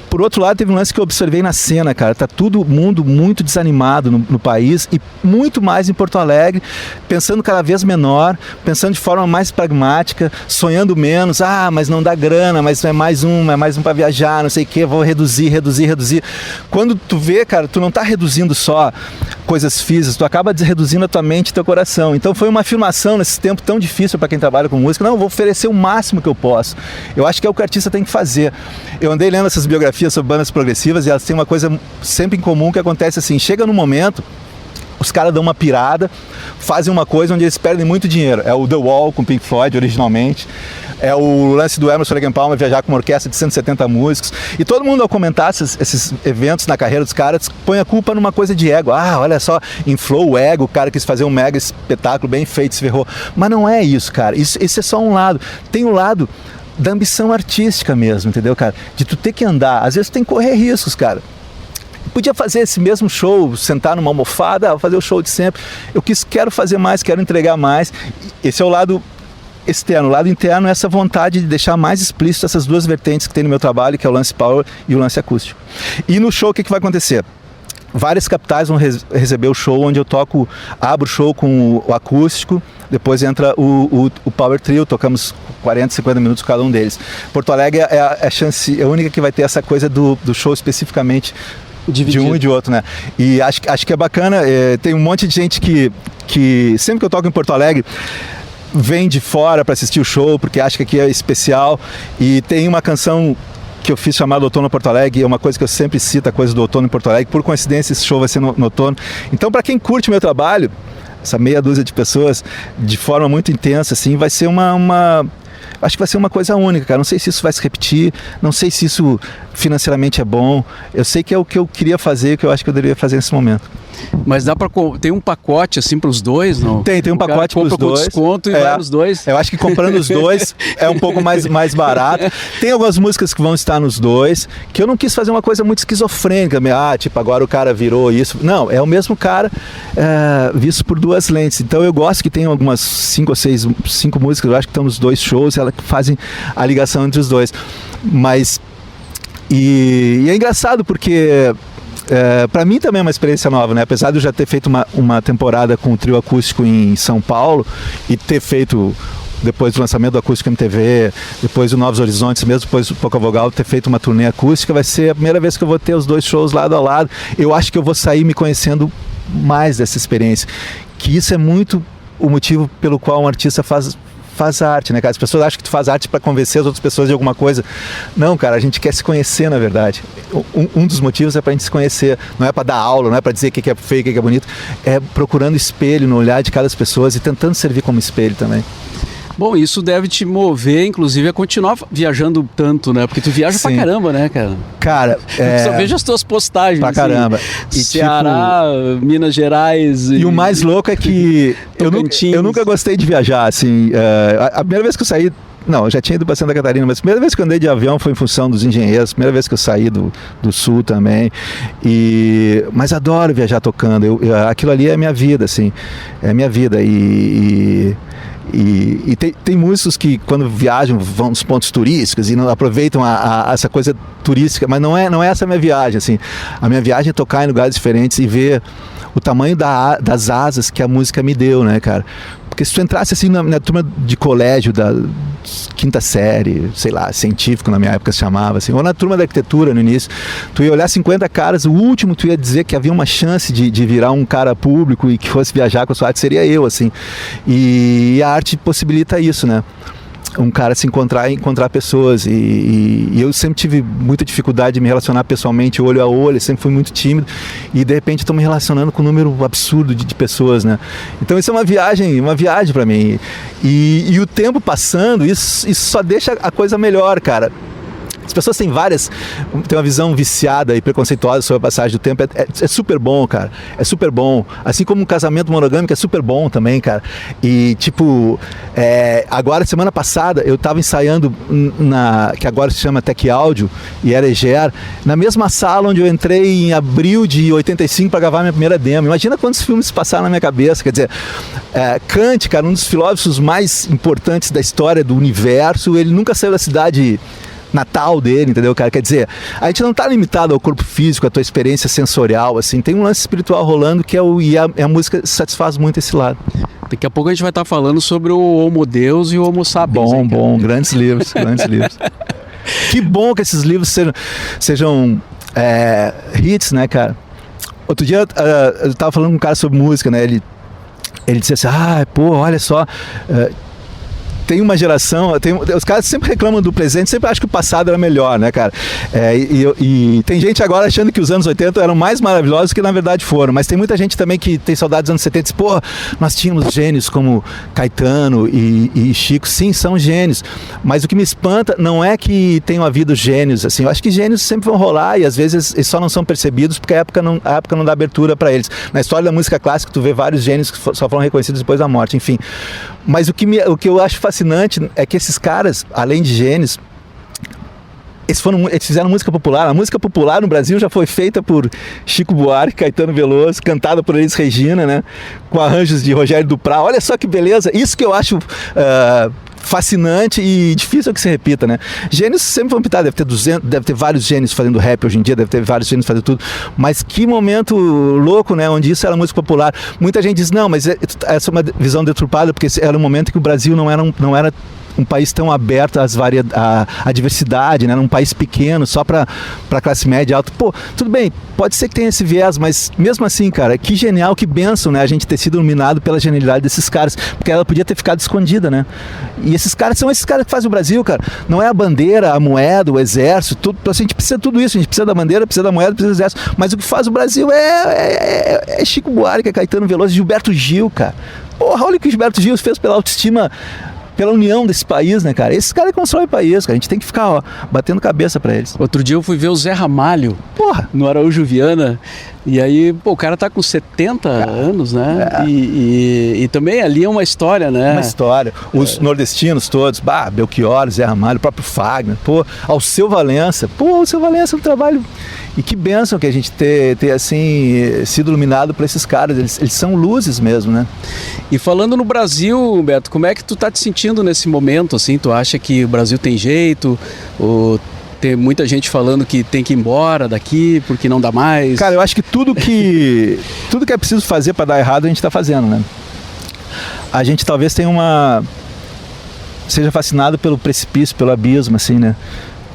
Por outro lado, teve um lance que eu observei na cena, cara. Tá todo mundo muito desanimado no país e muito mais em Porto Alegre, pensando cada vez menor, pensando de forma mais pragmática, sonhando menos, mas não dá grana, mas é mais um para viajar, não sei o que, vou reduzir. Quando tu vê, cara, tu não tá reduzindo só coisas físicas, tu acaba reduzindo a tua mente e teu coração. Então foi uma afirmação nesse tempo tão difícil para quem trabalha com música, não, eu vou oferecer o máximo que eu posso. Eu acho que é o que o artista tem que fazer. Eu andei lendo essas biografias sobre bandas progressivas e elas têm uma coisa sempre em comum que acontece assim, chega num momento, os caras dão uma pirada, fazem uma coisa onde eles perdem muito dinheiro. É o The Wall com Pink Floyd originalmente. É o lance do Emerson Lake and Palmer viajar com uma orquestra de 170 músicos. E todo mundo, ao comentar esses eventos na carreira dos caras, põe a culpa numa coisa de ego. Olha só, inflou o ego, o cara quis fazer um mega espetáculo bem feito, se ferrou. Mas não é isso, cara. Esse é só um lado. Tem o lado da ambição artística mesmo, entendeu, cara? De tu ter que andar. Às vezes tu tem que correr riscos, cara. Podia fazer esse mesmo show, sentar numa almofada, fazer o show de sempre. Quero fazer mais, quero entregar mais. Esse é o lado externo. O lado interno é essa vontade de deixar mais explícito essas 2 vertentes que tem no meu trabalho, que é o lance power e o lance acústico. E no show, o que vai acontecer? Várias capitais vão receber o show onde eu abro o show com o acústico, depois entra o Power Trio, tocamos 40, 50 minutos cada um deles. Porto Alegre é a única que vai ter essa coisa do show especificamente dividido. De um e de outro, né? E acho que é bacana, tem um monte de gente que sempre que eu toco em Porto Alegre vem de fora para assistir o show, porque acha que aqui é especial, e tem uma canção que eu fiz chamado Outono Porto Alegre, é uma coisa que eu sempre cito, a coisa do outono em Porto Alegre, por coincidência esse show vai ser no outono. Então, para quem curte o meu trabalho, essa meia dúzia de pessoas, de forma muito intensa, assim, vai ser acho que vai ser uma coisa única, cara. Não sei se isso vai se repetir, não sei se isso financeiramente é bom. Eu sei que é o que eu queria fazer, que eu acho que eu deveria fazer nesse momento. Mas tem um pacote assim para os dois, não? Tem um pacote para os dois. Com desconto e vai os dois. Eu acho que comprando os dois é um pouco mais barato. Tem algumas músicas que vão estar nos dois, que eu não quis fazer uma coisa muito esquizofrênica, tipo, agora o cara virou isso. Não, é o mesmo cara visto por 2 lentes. Então eu gosto que tem algumas 5 músicas, eu acho que estão nos 2 shows, elas fazem a ligação entre os dois. Mas e é engraçado porque para mim também é uma experiência nova, né? Apesar de eu já ter feito uma temporada com o trio acústico em São Paulo e ter feito, depois do lançamento do Acústico MTV, depois do Novos Horizontes, mesmo depois do Pouca Vogal, ter feito uma turnê acústica, vai ser a primeira vez que eu vou ter os 2 shows lado a lado. Eu acho que eu vou sair me conhecendo mais dessa experiência, que isso é muito o motivo pelo qual um artista faz arte, né, cara? As pessoas acham que tu faz arte para convencer as outras pessoas de alguma coisa. Não, cara, a gente quer se conhecer, na verdade. Um dos motivos é pra gente se conhecer. Não é para dar aula, não é para dizer o que é feio, o que é bonito. É procurando espelho no olhar de cada pessoa e tentando servir como espelho também. Bom, isso deve te mover, inclusive, a continuar viajando tanto, né? Porque tu viaja pra caramba, né, cara? Cara, eu só vejo as tuas postagens. Pra caramba. E Ceará, tipo, Minas Gerais. E o mais louco é que eu nunca gostei de viajar, assim. A primeira vez que eu saí, não, eu já tinha ido para Santa Catarina, mas a primeira vez que eu andei de avião foi em função dos engenheiros, a primeira vez que eu saí do Sul também. Mas adoro viajar tocando. Aquilo ali é a minha vida, assim. É a minha vida. E tem músicos que quando viajam vão nos pontos turísticos e não aproveitam essa coisa turística, mas não é essa a minha viagem, assim. A minha viagem é tocar em lugares diferentes e ver o tamanho das asas que a música me deu, né, cara? Porque se tu entrasse assim na turma de colégio da 5ª série, sei lá, científico na minha época se chamava, assim, ou na turma da arquitetura no início, tu ia olhar 50 caras, o último tu ia dizer que havia uma chance de virar um cara público e que fosse viajar com a sua arte, seria eu, assim. E a arte possibilita isso, né? um cara se encontrar pessoas e eu sempre tive muita dificuldade de me relacionar pessoalmente, olho a olho, sempre fui muito tímido e de repente estou me relacionando com um número absurdo de pessoas, né? Então isso é uma viagem para mim e o tempo passando, isso só deixa a coisa melhor, cara. As pessoas têm uma visão viciada e preconceituosa sobre a passagem do tempo. É super bom, cara. É super bom. Assim como um casamento monogâmico é super bom também, cara. E, tipo, agora, semana passada, eu tava ensaiando que agora se chama Tech Áudio e era EGER, na mesma sala onde eu entrei em abril de 85 para gravar minha primeira demo. Imagina quantos filmes passaram na minha cabeça. Quer dizer, Kant, cara, um dos filósofos mais importantes da história do universo, ele nunca saiu da cidade natal dele, entendeu, cara? Quer dizer, a gente não tá limitado ao corpo físico, à tua experiência sensorial, assim, tem um lance espiritual rolando que a música satisfaz muito esse lado. Daqui a pouco a gente vai estar falando sobre o Homo Deus e o Homo Sapiens. Bom, grandes livros. Que bom que esses livros sejam hits, né, cara? Outro dia eu tava falando com um cara sobre música, né, ele disse assim, olha só, tem uma geração, os caras sempre reclamam do presente, sempre acham que o passado era melhor, né, cara? E tem gente agora achando que os anos 80 eram mais maravilhosos que na verdade foram, mas tem muita gente também que tem saudades dos anos 70 e diz, pô, nós tínhamos gênios como Caetano e Chico, sim, são gênios, mas o que me espanta não é que tenham havido gênios, assim, eu acho que gênios sempre vão rolar e às vezes eles só não são percebidos porque a época não dá abertura para eles. Na história da música clássica tu vê vários gênios que só foram reconhecidos depois da morte, enfim. Mas o que eu acho fascinante é que esses caras, além de gênios, eles fizeram música popular. A música popular no Brasil já foi feita por Chico Buarque, Caetano Veloso, cantada por Elis Regina, né? Com arranjos de Rogério Duprat. Olha só que beleza! Isso que eu acho fascinante e difícil que se repita, né? Gênios sempre vão pintar, deve ter vários gênios fazendo rap hoje em dia, deve ter vários gênios fazendo tudo, mas que momento louco, né? Onde isso era música popular. Muita gente diz, não, mas essa é uma visão deturpada, porque era um momento que o Brasil não era um país tão aberto à diversidade, né? Um país pequeno, só para classe média alta. Pô, tudo bem, pode ser que tenha esse viés, mas mesmo assim, cara, que genial, que bênção, né? A gente ter sido iluminado pela genialidade desses caras, porque ela podia ter ficado escondida, né? E esses caras são esses caras que fazem o Brasil, cara. Não é a bandeira, a moeda, o exército, tudo. A gente precisa de tudo isso, a gente precisa da bandeira, precisa da moeda, precisa do exército, mas o que faz o Brasil é Chico Buarque, é Caetano Veloso, Gilberto Gil, cara. Porra, olha o que o Gilberto Gil fez pela autoestima, pela união desse país, né, cara? Esses caras constroem o país, cara. A gente tem que ficar, batendo cabeça pra eles. Outro dia eu fui ver o Zé Ramalho, no Araújo Viana, e aí, o cara tá com 70 anos, né? E também ali é uma história, né? Uma história. Os nordestinos todos, Belchior, Zé Ramalho, o próprio Fagner, Alceu Valença. Alceu Valença é um trabalho... E que bênção que a gente ter assim, sido iluminado por esses caras, eles são luzes mesmo, né? E falando no Brasil, Humberto, como é que tu tá te sentindo nesse momento, assim? Tu acha que o Brasil tem jeito? Ou tem muita gente falando que tem que ir embora daqui porque não dá mais? Cara, eu acho que tudo que é preciso fazer para dar errado, a gente tá fazendo, né? A gente talvez seja fascinado pelo precipício, pelo abismo, assim, né?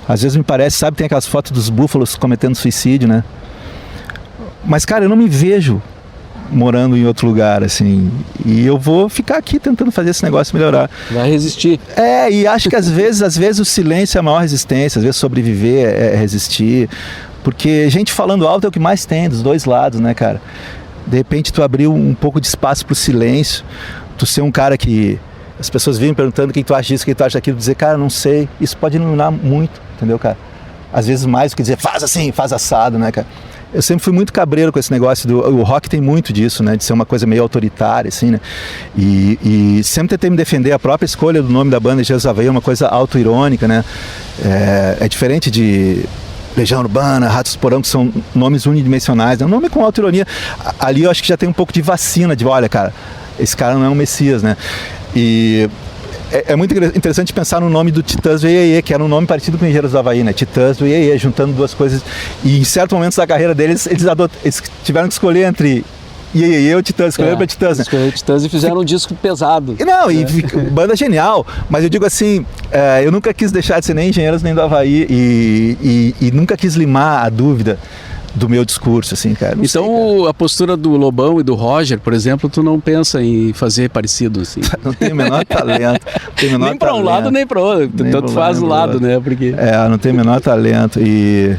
Às vezes me parece, sabe, tem aquelas fotos dos búfalos cometendo suicídio, né? Mas, cara, eu não me vejo morando em outro lugar, assim. E eu vou ficar aqui tentando fazer esse negócio melhorar. Vai resistir. E acho que às vezes o silêncio é a maior resistência, às vezes sobreviver é resistir. Porque gente falando alto é o que mais tem dos dois lados, né, cara? De repente tu abriu um pouco de espaço pro silêncio, tu ser um cara que... As pessoas vêm perguntando quem tu acha disso, quem tu acha daquilo, dizer, cara, não sei. Isso pode iluminar muito, entendeu, cara? Às vezes mais do que dizer, faz assim, faz assado, né, cara? Eu sempre fui muito cabreiro com esse negócio o rock tem muito disso, né? De ser uma coisa meio autoritária, assim, né? E sempre tentei me defender. A própria escolha do nome da banda, Jesus Havaí, é uma coisa auto-irônica, né? É diferente de Legião Urbana, Ratos Porão, que são nomes unidimensionais, né? Um nome com auto-ironia. Ali eu acho que já tem um pouco de vacina, de olha, cara, esse cara não é um Messias, né? E é muito interessante pensar no nome do Titãs do Iê Iê, que era um nome parecido com Engenheiros do Havaí, né? Titãs do Iê Iê, juntando duas coisas. E em certos momentos da carreira deles, eles tiveram que escolher entre Iê Iê ou Titãs, escolheram para Titãs, né? Escolheram Titãs e fizeram um disco pesado. Não, e banda genial, mas eu digo assim, eu nunca quis deixar de ser nem Engenheiros nem do Havaí e nunca quis limar a dúvida do meu discurso, assim, cara. Então, a postura do Lobão e do Roger, por exemplo, tu não pensa em fazer parecido, assim? Não tem o menor talento. Nem para um lado, nem para outro. Tanto faz o lado, né? Porque... não tem o menor talento e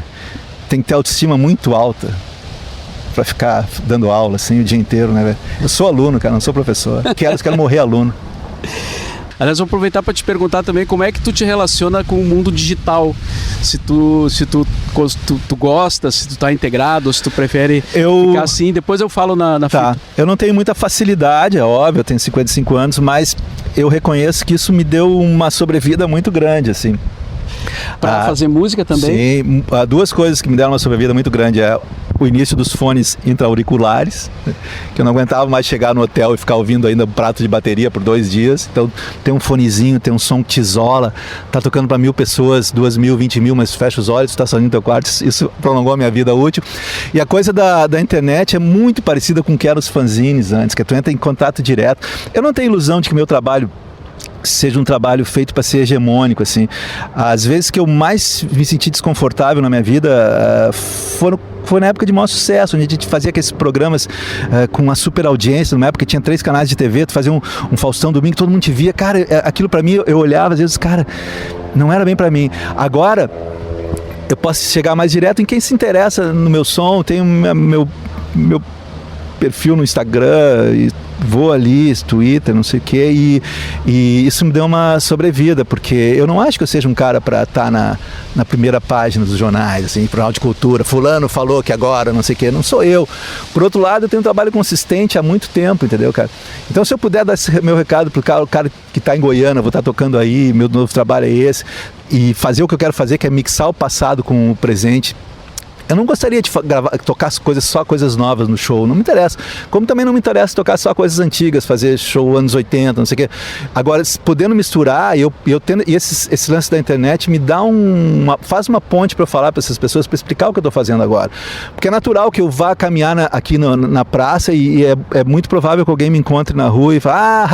tem que ter autoestima muito alta para ficar dando aula, assim, o dia inteiro, né, velho? Eu sou aluno, cara, não sou professor. Quero morrer aluno. Aliás, vou aproveitar para te perguntar também como é que tu te relaciona com o mundo digital. Se tu gosta, se tu tá integrado, ou se tu prefere ficar assim. Depois eu falo na fita. Eu não tenho muita facilidade, é óbvio, eu tenho 55 anos, mas eu reconheço que isso me deu uma sobrevida muito grande, assim. Para fazer música também? Sim, duas coisas que me deram uma sobrevida muito grande é o início dos fones intra-auriculares, que eu não aguentava mais chegar no hotel e ficar ouvindo ainda um prato de bateria por 2 dias. Então tem um fonezinho, tem um som que te isola, tá tocando para 1.000 pessoas, 2.000, 20.000, mas fecha os olhos, tá sozinho no teu quarto. Isso prolongou a minha vida útil. E a coisa da internet é muito parecida com o que eram os fanzines antes, que tu entra em contato direto. Eu não tenho ilusão de que meu trabalho seja um trabalho feito para ser hegemônico, assim. As vezes que eu mais me senti desconfortável na minha vida foi na época de maior sucesso, onde a gente fazia aqueles programas com uma super audiência, numa época que tinha 3 canais de TV, tu fazia um Faustão domingo, todo mundo te via, cara, aquilo para mim, eu olhava às vezes, cara, não era bem para mim. Agora, eu posso chegar mais direto em quem se interessa no meu som, tenho meu perfil no Instagram e vou ali, Twitter, não sei o quê, e isso me deu uma sobrevida, porque eu não acho que eu seja um cara para estar na primeira página dos jornais, assim, jornal de cultura, fulano falou que agora, não sei o quê, não sou eu. Por outro lado, eu tenho um trabalho consistente há muito tempo, entendeu, cara? Então, se eu puder dar esse meu recado pro cara que está em Goiânia, vou estar tocando aí, meu novo trabalho é esse, e fazer o que eu quero fazer, que é mixar o passado com o presente. Eu não gostaria de tocar só coisas novas no show, não me interessa. Como também não me interessa tocar só coisas antigas, fazer show anos 80, não sei o quê. Agora, podendo misturar, e esse lance da internet me dá faz uma ponte para eu falar para essas pessoas, para explicar o que eu estou fazendo agora. Porque é natural que eu vá caminhar aqui na praça e é muito provável que alguém me encontre na rua e fale,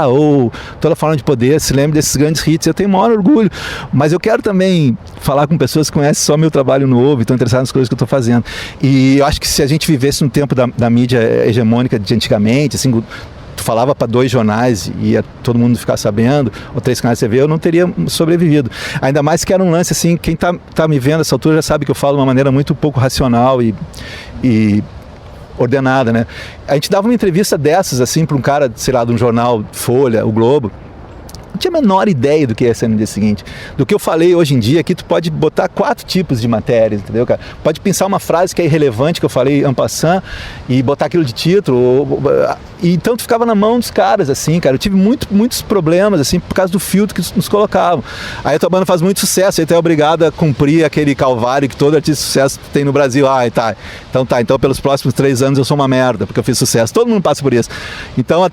ou toda forma de poder, se lembre desses grandes hits. Eu tenho o maior orgulho, mas eu quero também falar com pessoas que conhecem só meu trabalho novo, então interessado nas coisas que eu estou fazendo. E eu acho que se a gente vivesse no tempo da mídia hegemônica de antigamente, assim, tu falava para 2 jornais e ia todo mundo ficar sabendo, ou 3 canais de TV, eu não teria sobrevivido. Ainda mais que era um lance assim, quem tá me vendo nessa altura já sabe que eu falo de uma maneira muito pouco racional e ordenada, né? A gente dava uma entrevista dessas, assim, para um cara, sei lá, de um jornal, Folha, o Globo, não tinha a menor ideia do que ia ser no dia seguinte. Do que eu falei hoje em dia, aqui tu pode botar 4 tipos de matérias, entendeu, cara? Pode pensar uma frase que é irrelevante, que eu falei en passant, e botar aquilo de título. E então tu ficava na mão dos caras, assim, cara. Eu tive muitos problemas, assim, por causa do filtro que nos colocavam. Aí a tua banda faz muito sucesso, aí tu é obrigado a cumprir aquele calvário que todo artista de sucesso tem no Brasil. Então pelos próximos 3 anos eu sou uma merda, porque eu fiz sucesso. Todo mundo passa por isso. Então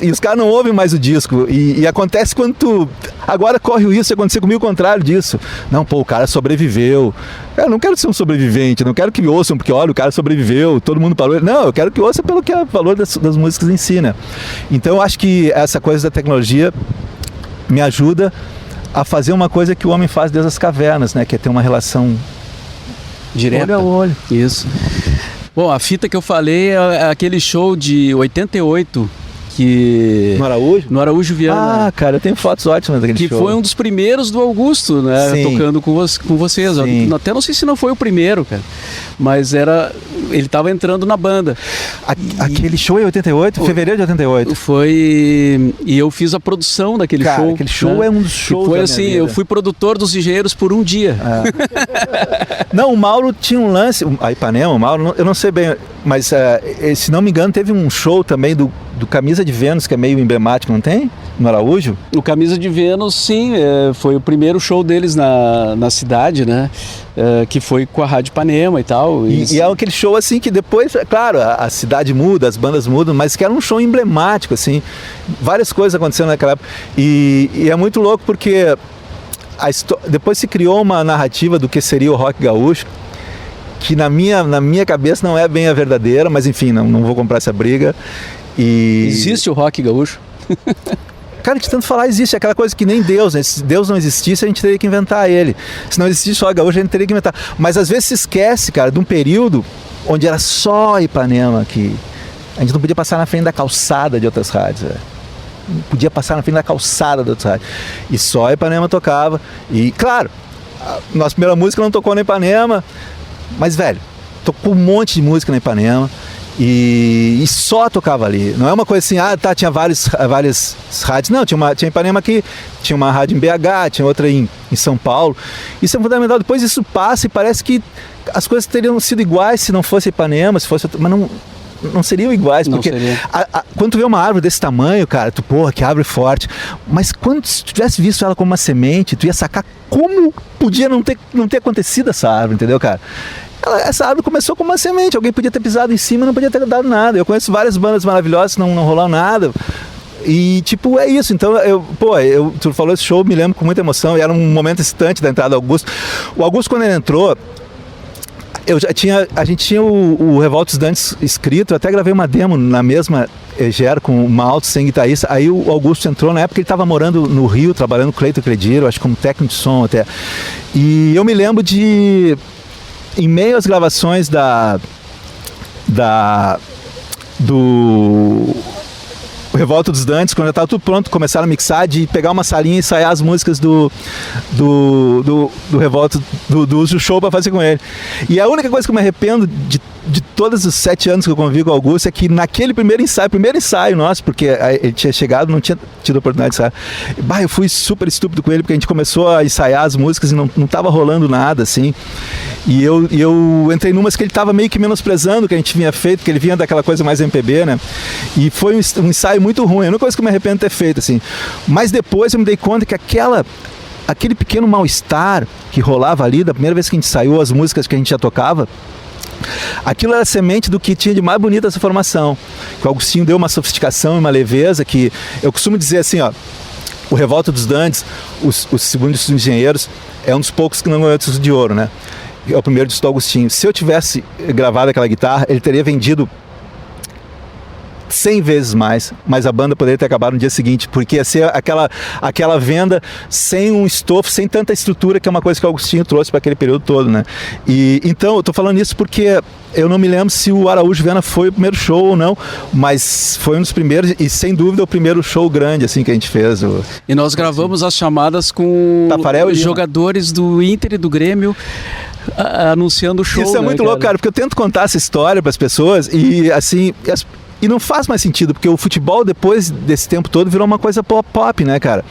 e os caras não ouvem mais o disco. E acontece quando agora corre o risco de acontecer comigo o contrário disso. Não, o cara sobreviveu. Eu não quero ser um sobrevivente, não quero que me ouçam porque, olha, o cara sobreviveu, todo mundo parou. Não, eu quero que ouça pelo que é o valor das músicas em si, né? Então eu acho que essa coisa da tecnologia me ajuda a fazer uma coisa que o homem faz desde as cavernas, né? Que é ter uma relação direta. Olho a olho. Isso. Bom, a fita que eu falei é aquele show de 88, No Araújo? No Araújo Viana. Cara, eu tenho fotos ótimas daquele show. Que foi um dos primeiros do Augusto, né? Sim. Tocando com vocês. Sim. Até não sei se não foi o primeiro, cara. Mas ele estava entrando na banda. Aquele show em 88? Fevereiro de 88? Foi... E eu fiz a produção daquele show. Aquele show, né? É um dos shows foi da assim, minha vida. Eu fui produtor dos Engenheiros por um dia. Não, o Mauro tinha um lance... A Ipanema, o Mauro, eu não sei bem, mas se não me engano, teve um show também do Camisa de Vênus, que é meio emblemático, não tem? No Araújo? O Camisa de Vênus, sim, foi o primeiro show deles na cidade, né? Que foi com a Rádio Ipanema e tal. E é aquele show assim que depois, claro, a cidade muda, as bandas mudam, mas que era um show emblemático, assim. Várias coisas acontecendo naquela época. E é muito louco porque depois se criou uma narrativa do que seria o rock gaúcho, que na minha cabeça não é bem a verdadeira, mas enfim, não vou comprar essa briga. Existe o rock gaúcho? Cara, de tanto falar, existe aquela coisa que nem Deus, né? Se Deus não existisse, a gente teria que inventar ele. Se não existisse só a gaúcha, a gente teria que inventar. Mas às vezes se esquece, cara, de um período onde era só Ipanema, que a gente não podia passar na frente da calçada de outras rádios, velho. Não podia passar na frente da calçada de outras rádios. E só Ipanema tocava. E, claro, a nossa primeira música não tocou na Ipanema, mas, velho, tocou um monte de música na Ipanema. E só tocava ali. Não é uma coisa assim, tinha várias rádios. Não, tinha Ipanema aqui, tinha uma rádio em BH, tinha outra em São Paulo. Isso é fundamental. Depois isso passa e parece que as coisas teriam sido iguais se não fosse Ipanema, se fosse outra, mas não seriam iguais. Não porque seria. Quando tu vê uma árvore desse tamanho, cara, que árvore forte. Mas quando tu tivesse visto ela como uma semente, tu ia sacar como podia não ter acontecido essa árvore, entendeu, cara? Essa árvore começou como uma semente, alguém podia ter pisado em cima e não podia ter dado nada. Eu conheço várias bandas maravilhosas que não rolou nada. E tipo, é isso. Então, tu falou esse show, me lembro com muita emoção. E era um momento excitante da entrada do Augusto. O Augusto, quando ele entrou, a gente tinha o Revolta Estudantes escrito. Eu até gravei uma demo na mesma Egera com o Malto, sem guitarrista. Aí o Augusto entrou, na época ele estava morando no Rio, trabalhando com o Cleiton Crediro, acho que como técnico de som até. E eu me lembro de, em meio às gravações do Revolta dos Dantes, quando já estava tudo pronto, começaram a mixar, de pegar uma salinha e ensaiar as músicas do Revolta, do show para fazer com ele. E a única coisa que eu me arrependo de todos os 7 anos que eu convivo com o Augusto é que naquele primeiro ensaio nosso, porque ele tinha chegado, não tinha tido a oportunidade de ensaiar, eu fui super estúpido com ele, porque a gente começou a ensaiar as músicas e não estava rolando nada, assim. E eu entrei numas que ele estava meio que menosprezando o que a gente vinha feito, porque ele vinha daquela coisa mais MPB, né? E foi um ensaio muito ruim, a única coisa que eu me arrependo de ter feito, assim. Mas depois eu me dei conta que aquele pequeno mal-estar que rolava ali, da primeira vez que a gente ensaiou as músicas que a gente já tocava, aquilo era semente do que tinha de mais bonito essa formação. Que o Augustinho deu uma sofisticação e uma leveza que eu costumo dizer assim, o Revolta dos Dantes, o segundo dos engenheiros, é um dos poucos que não ganhou o disco de ouro, né? É o primeiro disco do Augustinho. Se eu tivesse gravado aquela guitarra, ele teria vendido 100 vezes mais, mas a banda poderia ter acabado no dia seguinte, porque ia ser aquela venda sem um estofo, sem tanta estrutura, que é uma coisa que o Augustinho trouxe para aquele período todo, né? E então eu tô falando isso porque eu não me lembro se o Araújo Viana foi o primeiro show ou não, mas foi um dos primeiros e sem dúvida o primeiro show grande assim que a gente fez. E nós gravamos as chamadas com Tafarel os jogadores do Inter e do Grêmio anunciando o show. Isso é muito louco, cara, porque eu tento contar essa história para as pessoas e assim... E não faz mais sentido, porque o futebol, depois desse tempo todo, virou uma coisa pop, né, cara?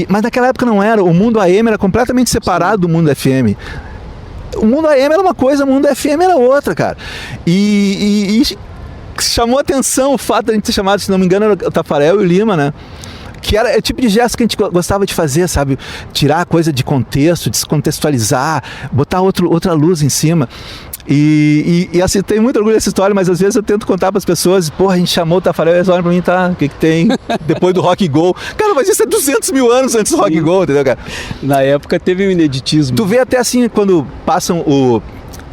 Mas naquela época não era. O mundo AM era completamente separado do mundo FM. O mundo AM era uma coisa, o mundo FM era outra, cara. E chamou atenção o fato de a gente ter chamado, se não me engano, era o Tafarel e o Lima, né? Que era o tipo de gesto que a gente gostava de fazer, sabe? Tirar a coisa de contexto, descontextualizar, botar outra luz em cima. E assim, tenho muito orgulho dessa história, mas às vezes eu tento contar para as pessoas, a gente chamou o Tafarel e eles olham para mim, o que tem depois do Rock Go? Cara, mas isso é 200 mil anos antes do Rock Go, entendeu, cara? Na época teve um ineditismo. Tu vê até assim, quando passam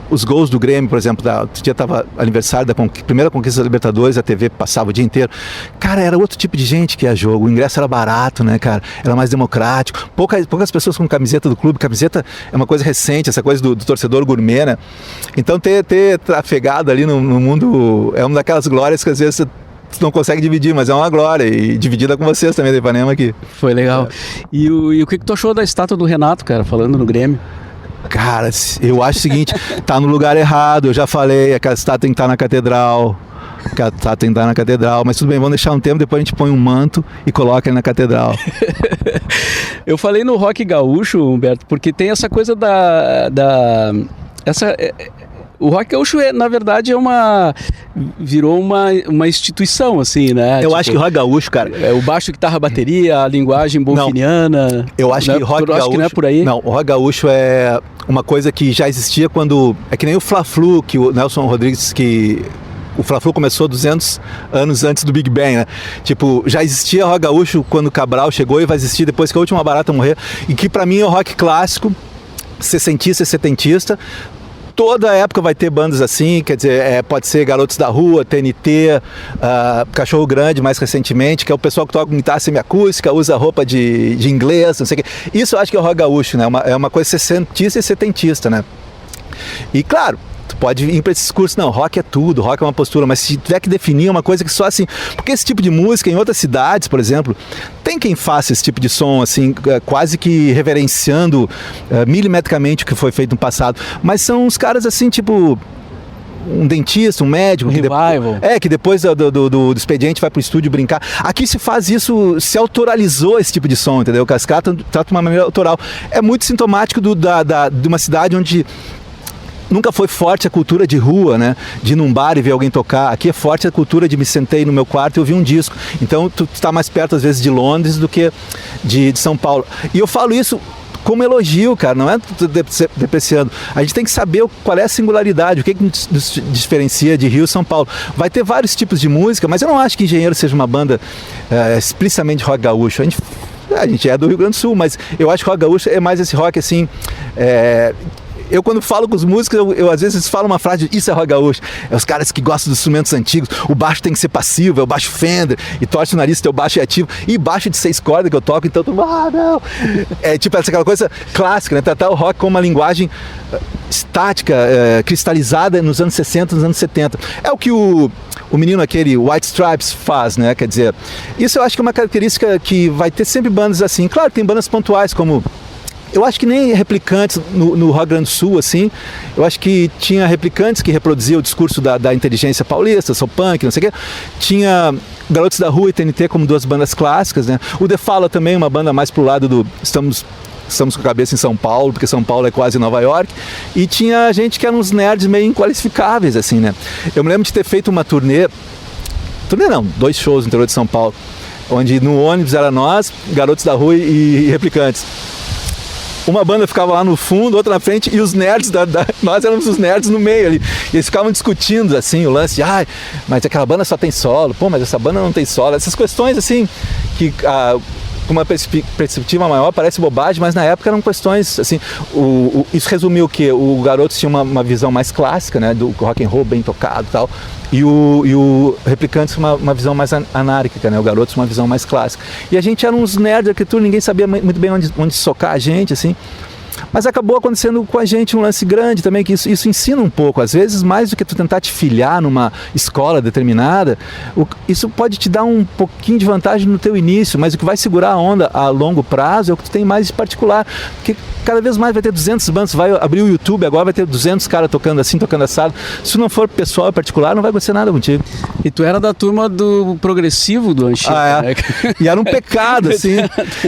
os gols do Grêmio, por exemplo, outro dia estava aniversário da primeira conquista da Libertadores, a TV passava o dia inteiro. Cara, era outro tipo de gente que ia jogo, o ingresso era barato, né, cara? Era mais democrático, poucas pessoas com camiseta do clube. Camiseta é uma coisa recente, essa coisa do torcedor gourmet, né? Então ter trafegado ali no mundo é uma daquelas glórias que às vezes você não consegue dividir, mas é uma glória, e dividida com vocês também da Ipanema aqui. Foi legal. E o que tu achou da estátua do Renato, cara, falando no Grêmio? Cara, eu acho o seguinte, tá no lugar errado, eu já falei, aquela estátua tem que estar na catedral, mas tudo bem, vamos deixar um tempo, depois a gente põe um manto e coloca ele na catedral. Eu falei no rock gaúcho, Humberto, porque tem essa coisa o rock gaúcho, na verdade, virou uma instituição, assim, né? Eu acho que o rock gaúcho, cara... É o baixo, guitarra, bateria, a linguagem bonfiniana... Eu acho que rock gaúcho... Acho que não é por aí. Não, o rock gaúcho é uma coisa que já existia quando... É que nem o Fla-Flu, que o Nelson Rodrigues, o Fla-Flu começou 200 anos antes do Big Bang, né? Tipo, já existia rock gaúcho quando o Cabral chegou e vai existir depois que a última barata morrer. E que pra mim é o rock clássico, sessentista e setentista. toda época vai ter bandas assim, quer dizer, pode ser Garotos da Rua, TNT, Cachorro Grande mais recentemente, que é o pessoal que toca guitarra semiacústica, usa roupa de inglês, não sei o quê. Isso eu acho que é o rock gaúcho, né? É uma coisa sessentista e setentista, né? E claro, tu pode ir para esse discurso, não, rock é tudo, rock é uma postura, mas se tiver que definir uma coisa que só assim, porque esse tipo de música em outras cidades, por exemplo, tem quem faça esse tipo de som, assim, quase que reverenciando milimetricamente o que foi feito no passado, mas são uns caras assim, tipo um dentista, um médico, que depois do expediente vai pro estúdio brincar. Aqui se faz isso, se autoralizou esse tipo de som, entendeu? Que as caras tratam de uma maneira autoral. É muito sintomático de uma cidade onde nunca foi forte a cultura de rua, né? De ir num bar e ver alguém tocar. Aqui é forte a cultura de me sentei no meu quarto e ouvir um disco. Então tu está mais perto às vezes de Londres do que de São Paulo. E eu falo isso como elogio, cara, não é depreciando. A gente tem que saber qual é a singularidade, o que nos diferencia de Rio e São Paulo. Vai ter vários tipos de música, mas eu não acho que Engenheiro seja uma banda explicitamente rock gaúcho. A gente é do Rio Grande do Sul, mas eu acho que rock gaúcho é mais esse rock assim... Eu quando falo com os músicos, eu às vezes falo uma frase, isso é rock gaúcho. É os caras que gostam dos instrumentos antigos, o baixo tem que ser passivo, é o baixo Fender, e torce o nariz, teu baixo é ativo, e baixo de 6 cordas que eu toco, então tu, não. É tipo aquela coisa clássica, né? Tratar o rock como uma linguagem estática, cristalizada nos anos 60, nos anos 70. É o que o menino aquele, White Stripes, faz, né? Quer dizer, isso eu acho que é uma característica que vai ter sempre bandas assim. Claro, tem bandas pontuais como... Eu acho que nem Replicantes no Rio Grande do Sul, assim, eu acho que tinha Replicantes que reproduziam o discurso da inteligência paulista, sou punk, não sei o quê. Tinha Garotos da Rua e TNT como duas bandas clássicas, né? O The Fala também, uma banda mais pro lado do... Estamos com a cabeça em São Paulo, porque São Paulo é quase Nova York. E tinha gente que eram uns nerds meio inqualificáveis, assim, né? Eu me lembro de ter feito uma turnê não, 2 shows no interior de São Paulo, onde no ônibus era nós, Garotos da Rua e Replicantes. Uma banda ficava lá no fundo, outra na frente, e os nerds, nós éramos os nerds no meio ali. E eles ficavam discutindo, assim, o lance de, mas aquela banda só tem solo, mas essa banda não tem solo. Essas questões, assim, que com uma perspectiva maior parece bobagem, mas na época eram questões, assim, isso resumiu o quê? O Garotos tinha uma visão mais clássica, né, do rock and roll bem tocado e tal, e o Replicantes uma visão mais anárquica, né, o Garotos uma visão mais clássica. E a gente era uns nerds de arquitetura, ninguém sabia muito bem onde socar a gente, assim. Mas acabou acontecendo com a gente um lance grande também, que isso ensina um pouco, às vezes mais do que tu tentar te filiar numa escola determinada, isso pode te dar um pouquinho de vantagem no teu início, mas o que vai segurar a onda a longo prazo é o que tu tem mais de particular, porque cada vez mais vai ter 200 bandas, vai abrir o YouTube agora, vai ter 200 caras tocando assim, tocando assado. Se não for pessoal e particular, não vai acontecer nada contigo. E tu era da turma do progressivo do Anchieta, né? E era um pecado, assim.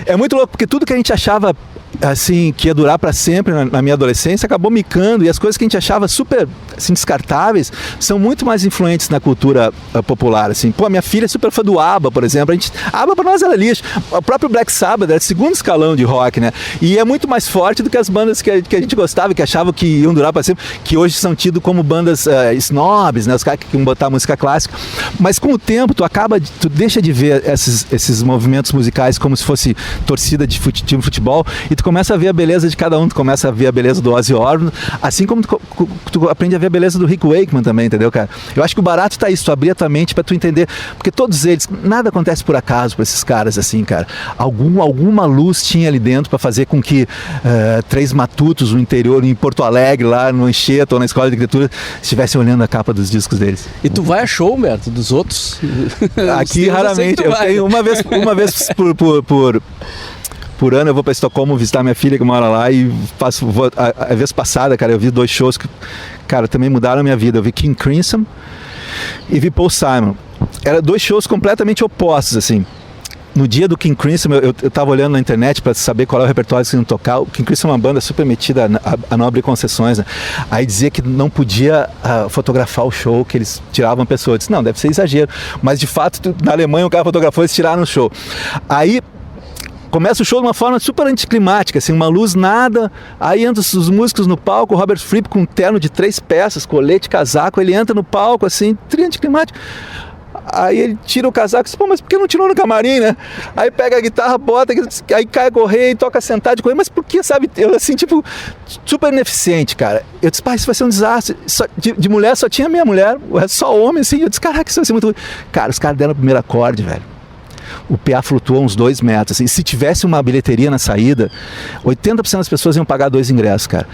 É muito louco, porque tudo que a gente achava assim, que ia durar para sempre na minha adolescência, acabou micando, e as coisas que a gente achava super assim, descartáveis são muito mais influentes na cultura popular, assim. Pô, a minha filha é super fã do ABBA, por exemplo. ABBA para nós era lixo. O próprio Black Sabbath era o segundo escalão de rock, né? E é muito mais forte do que as bandas que a gente gostava, que achavam que iam durar para sempre, que hoje são tidos como bandas snobs, né? Os caras que querem botar música clássica. Mas com o tempo, tu deixa de ver esses movimentos musicais como se fosse torcida de futebol, e tu começa a ver a beleza de cada um, tu começa a ver a beleza do Ozzy Osbourne, assim como tu aprende a ver a beleza do Rick Wakeman também, entendeu, cara? Eu acho que o barato tá isso, tu abrir a tua mente pra tu entender, porque todos eles, nada acontece por acaso pra esses caras, assim, cara. Alguma luz tinha ali dentro pra fazer com que 3 matutos no interior, em Porto Alegre, lá no Anchieta ou na Escola de Arquitetura, estivessem olhando a capa dos discos deles. E tu vai a show, Humberto, dos outros? Aqui, raramente. Eu tenho uma vez por ano eu vou para Estocolmo visitar minha filha que mora lá, e a vez passada, cara, eu vi 2 shows que, cara, também mudaram a minha vida. Eu vi King Crimson e vi Paul Simon. Eram 2 shows completamente opostos, assim. No dia do King Crimson, eu tava olhando na internet para saber qual é o repertório que eles iam tocar. O King Crimson é uma banda super metida a não abrir concessões, né? Aí dizia que não podia fotografar o show, que eles tiravam a pessoa. Eu disse, não, deve ser exagero. Mas de fato, na Alemanha, o cara fotografou e eles tiraram o show. Aí começa o show de uma forma super anticlimática, assim, uma luz nada, aí entram os músicos no palco, o Robert Fripp com um terno de 3 peças, colete, casaco, ele entra no palco, assim, anticlimático. Aí ele tira o casaco e diz, pô, mas por que não tirou no camarim, né? Aí pega a guitarra, bota, aí cai a correr e toca sentado de correr, mas por que, sabe? Eu assim, tipo, super ineficiente, cara. Eu disse, pá, isso vai ser um desastre. De mulher só tinha minha mulher, o resto só homem, assim. Eu disse, caraca, isso vai ser muito ruim. Cara, os caras deram o primeiro acorde, velho. O PA flutuou uns 2 metros. Assim. Se tivesse uma bilheteria na saída, 80% das pessoas iam pagar 2 ingressos, cara.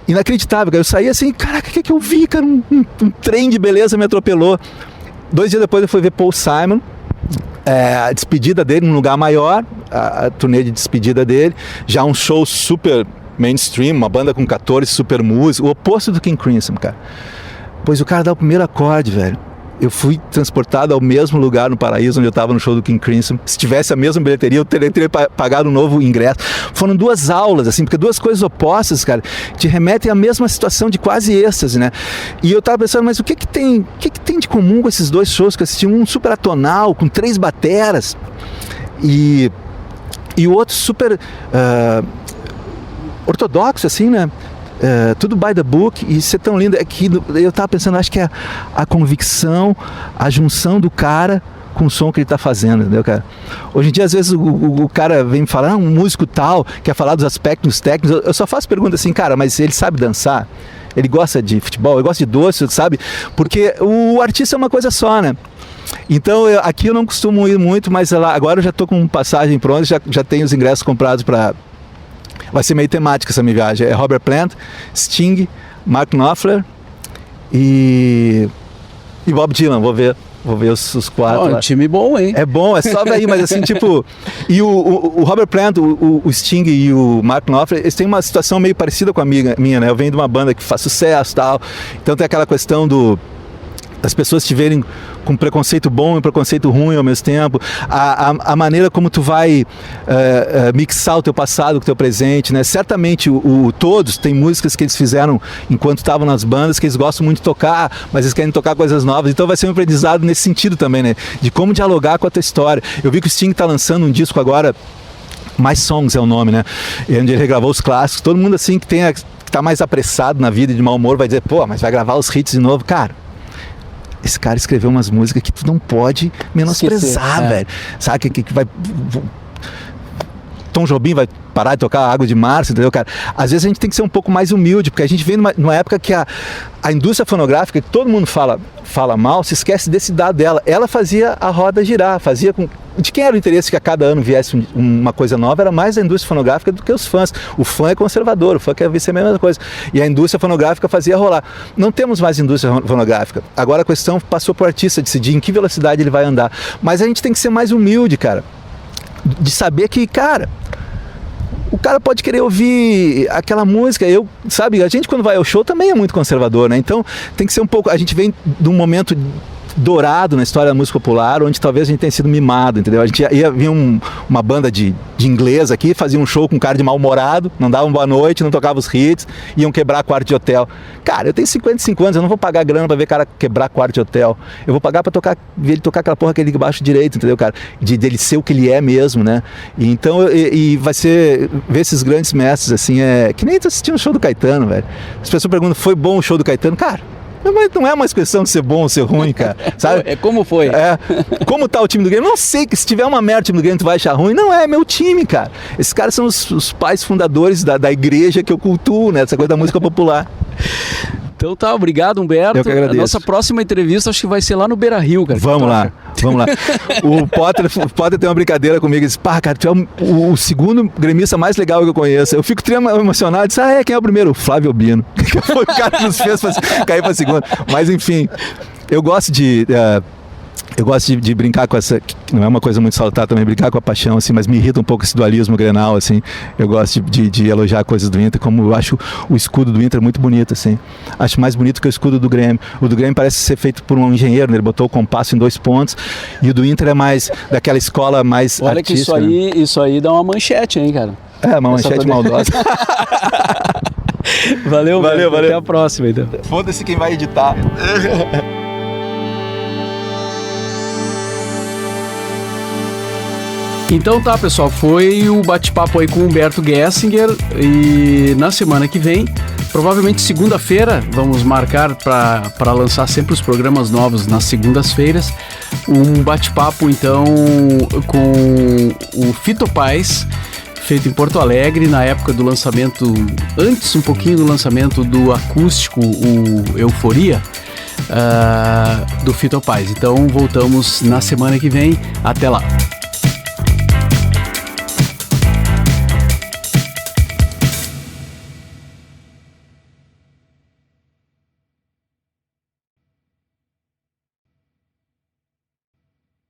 Inacreditável, cara. Eu saí assim, caraca, o que eu vi, cara? Um trem de beleza me atropelou. 2 dias depois eu fui ver Paul Simon, a despedida dele num lugar maior, a turnê de despedida dele, já um show super mainstream, uma banda com 14 super músicos, o oposto do King Crimson, cara. Pois o cara dá o primeiro acorde, velho. Eu fui transportado ao mesmo lugar no Paraíso onde eu estava no show do King Crimson. Se tivesse a mesma bilheteria, eu teria pagado um novo ingresso. Foram 2 aulas, assim, porque 2 coisas opostas, cara, te remetem à mesma situação de quase êxtase, né? E eu tava pensando, mas o que tem de comum com esses 2 shows que eu assisti? Um super atonal, com 3 bateras, e o outro super ortodoxo, assim, né? Tudo by the book, e isso é tão lindo. É que eu tava pensando, acho que é a convicção, a junção do cara com o som que ele tá fazendo, entendeu, cara? Hoje em dia, às vezes, o cara vem me falar, um músico tal, quer falar dos aspectos técnicos, eu só faço pergunta assim, cara, mas ele sabe dançar? Ele gosta de futebol? Ele gosta de doce, sabe? Porque o artista é uma coisa só, né? Então, aqui eu não costumo ir muito, mas agora eu já tô com passagem pronta, já tenho os ingressos comprados para... Vai ser meio temática essa minha viagem. É Robert Plant, Sting, Mark Knopfler e Bob Dylan. Vou ver os 4. Um time bom, hein? É bom, é só daí, mas assim, tipo... E o Robert Plant, o Sting e o Mark Knopfler, eles têm uma situação meio parecida com a minha, né? Eu venho de uma banda que faz sucesso e tal. Então tem aquela questão das pessoas te verem com preconceito bom e preconceito ruim ao mesmo tempo, a maneira como tu vai mixar o teu passado com o teu presente, né? Certamente todos têm músicas que eles fizeram enquanto estavam nas bandas, que eles gostam muito de tocar, mas eles querem tocar coisas novas, então vai ser um aprendizado nesse sentido também, né? De como dialogar com a tua história. Eu vi que o Sting está lançando um disco agora, My Songs é o nome, né? Onde ele regravou os clássicos. Todo mundo assim que tá mais apressado na vida e de mau humor vai dizer, pô, mas vai gravar os hits de novo, cara. Esse cara escreveu umas músicas que tu não pode menosprezar, velho. Sabe que vai... Tom Jobim vai parar de tocar Água de Março, entendeu, cara? Às vezes a gente tem que ser um pouco mais humilde, porque a gente vem numa época que a indústria fonográfica, que todo mundo fala mal, se esquece desse dado dela. Ela fazia a roda girar, fazia com... De quem era o interesse que a cada ano viesse uma coisa nova? Era mais a indústria fonográfica do que os fãs. O fã é conservador, o fã quer ver ser a mesma coisa. E a indústria fonográfica fazia rolar. Não temos mais indústria fonográfica. Agora a questão passou para o artista decidir em que velocidade ele vai andar. Mas a gente tem que ser mais humilde, cara. De saber que, cara... O cara pode querer ouvir aquela música, sabe, a gente quando vai ao show também é muito conservador, né? Então tem que ser um pouco, a gente vem de um momento dourado na história da música popular, onde talvez a gente tenha sido mimado, entendeu? A gente ia vir uma banda de inglês aqui, fazia um show com um cara de mal-humorado, não dava uma boa noite, não tocava os hits, iam quebrar quarto de hotel. Cara, eu tenho 55 anos, eu não vou pagar grana pra ver cara quebrar quarto de hotel. Eu vou pagar pra ver ele tocar aquela porra que ele liga baixo direito, entendeu, cara? Dele ser o que ele é mesmo, né? E então, vai ser... Ver esses grandes mestres, assim, que nem tu assistindo o show do Caetano, velho. As pessoas perguntam, foi bom o show do Caetano? Cara... Mas não é uma questão de ser bom ou ser ruim, cara. Sabe? É como foi. Como tá o time do Grêmio? Não sei, que se tiver uma merda o time do Grêmio tu vai achar ruim. Não é meu time, cara. Esses caras são os pais fundadores da igreja que eu cultuo, né? Essa coisa da música popular. Então tá, obrigado, Humberto. Eu que agradeço. A nossa próxima entrevista acho que vai ser lá no Beira-Rio, cara. Vamos lá. O Potter tem uma brincadeira comigo, ele disse, pá, cara, tu é o segundo gremista mais legal que eu conheço. Eu fico emocionado, disse, quem é o primeiro? O Flávio Albino, que foi o cara que nos fez cair pra segunda. Mas enfim, eu gosto de brincar com essa, não é uma coisa muito salutar também, brincar com a paixão, assim, mas me irrita um pouco esse dualismo grenal, assim. Eu gosto de elogiar coisas do Inter, como eu acho o escudo do Inter muito bonito, assim. Acho mais bonito que o escudo do Grêmio. O do Grêmio parece ser feito por um engenheiro, né? Ele botou o compasso em 2 pontos, e o do Inter é mais daquela escola mais Olha artística. Olha que isso aí dá uma manchete, hein, cara? Uma manchete maldosa. Valeu. Até a próxima, então. Foda-se quem vai editar. Então tá, pessoal, foi o bate-papo aí com o Humberto Gessinger, e na semana que vem, Provavelmente segunda-feira, vamos marcar para lançar sempre os programas novos nas segundas-feiras, um bate-papo então com o Fito Paz, feito em Porto Alegre, na época do lançamento, antes um pouquinho do lançamento do acústico, o Euforia, do Fito Paz. Então voltamos na semana que vem, até lá.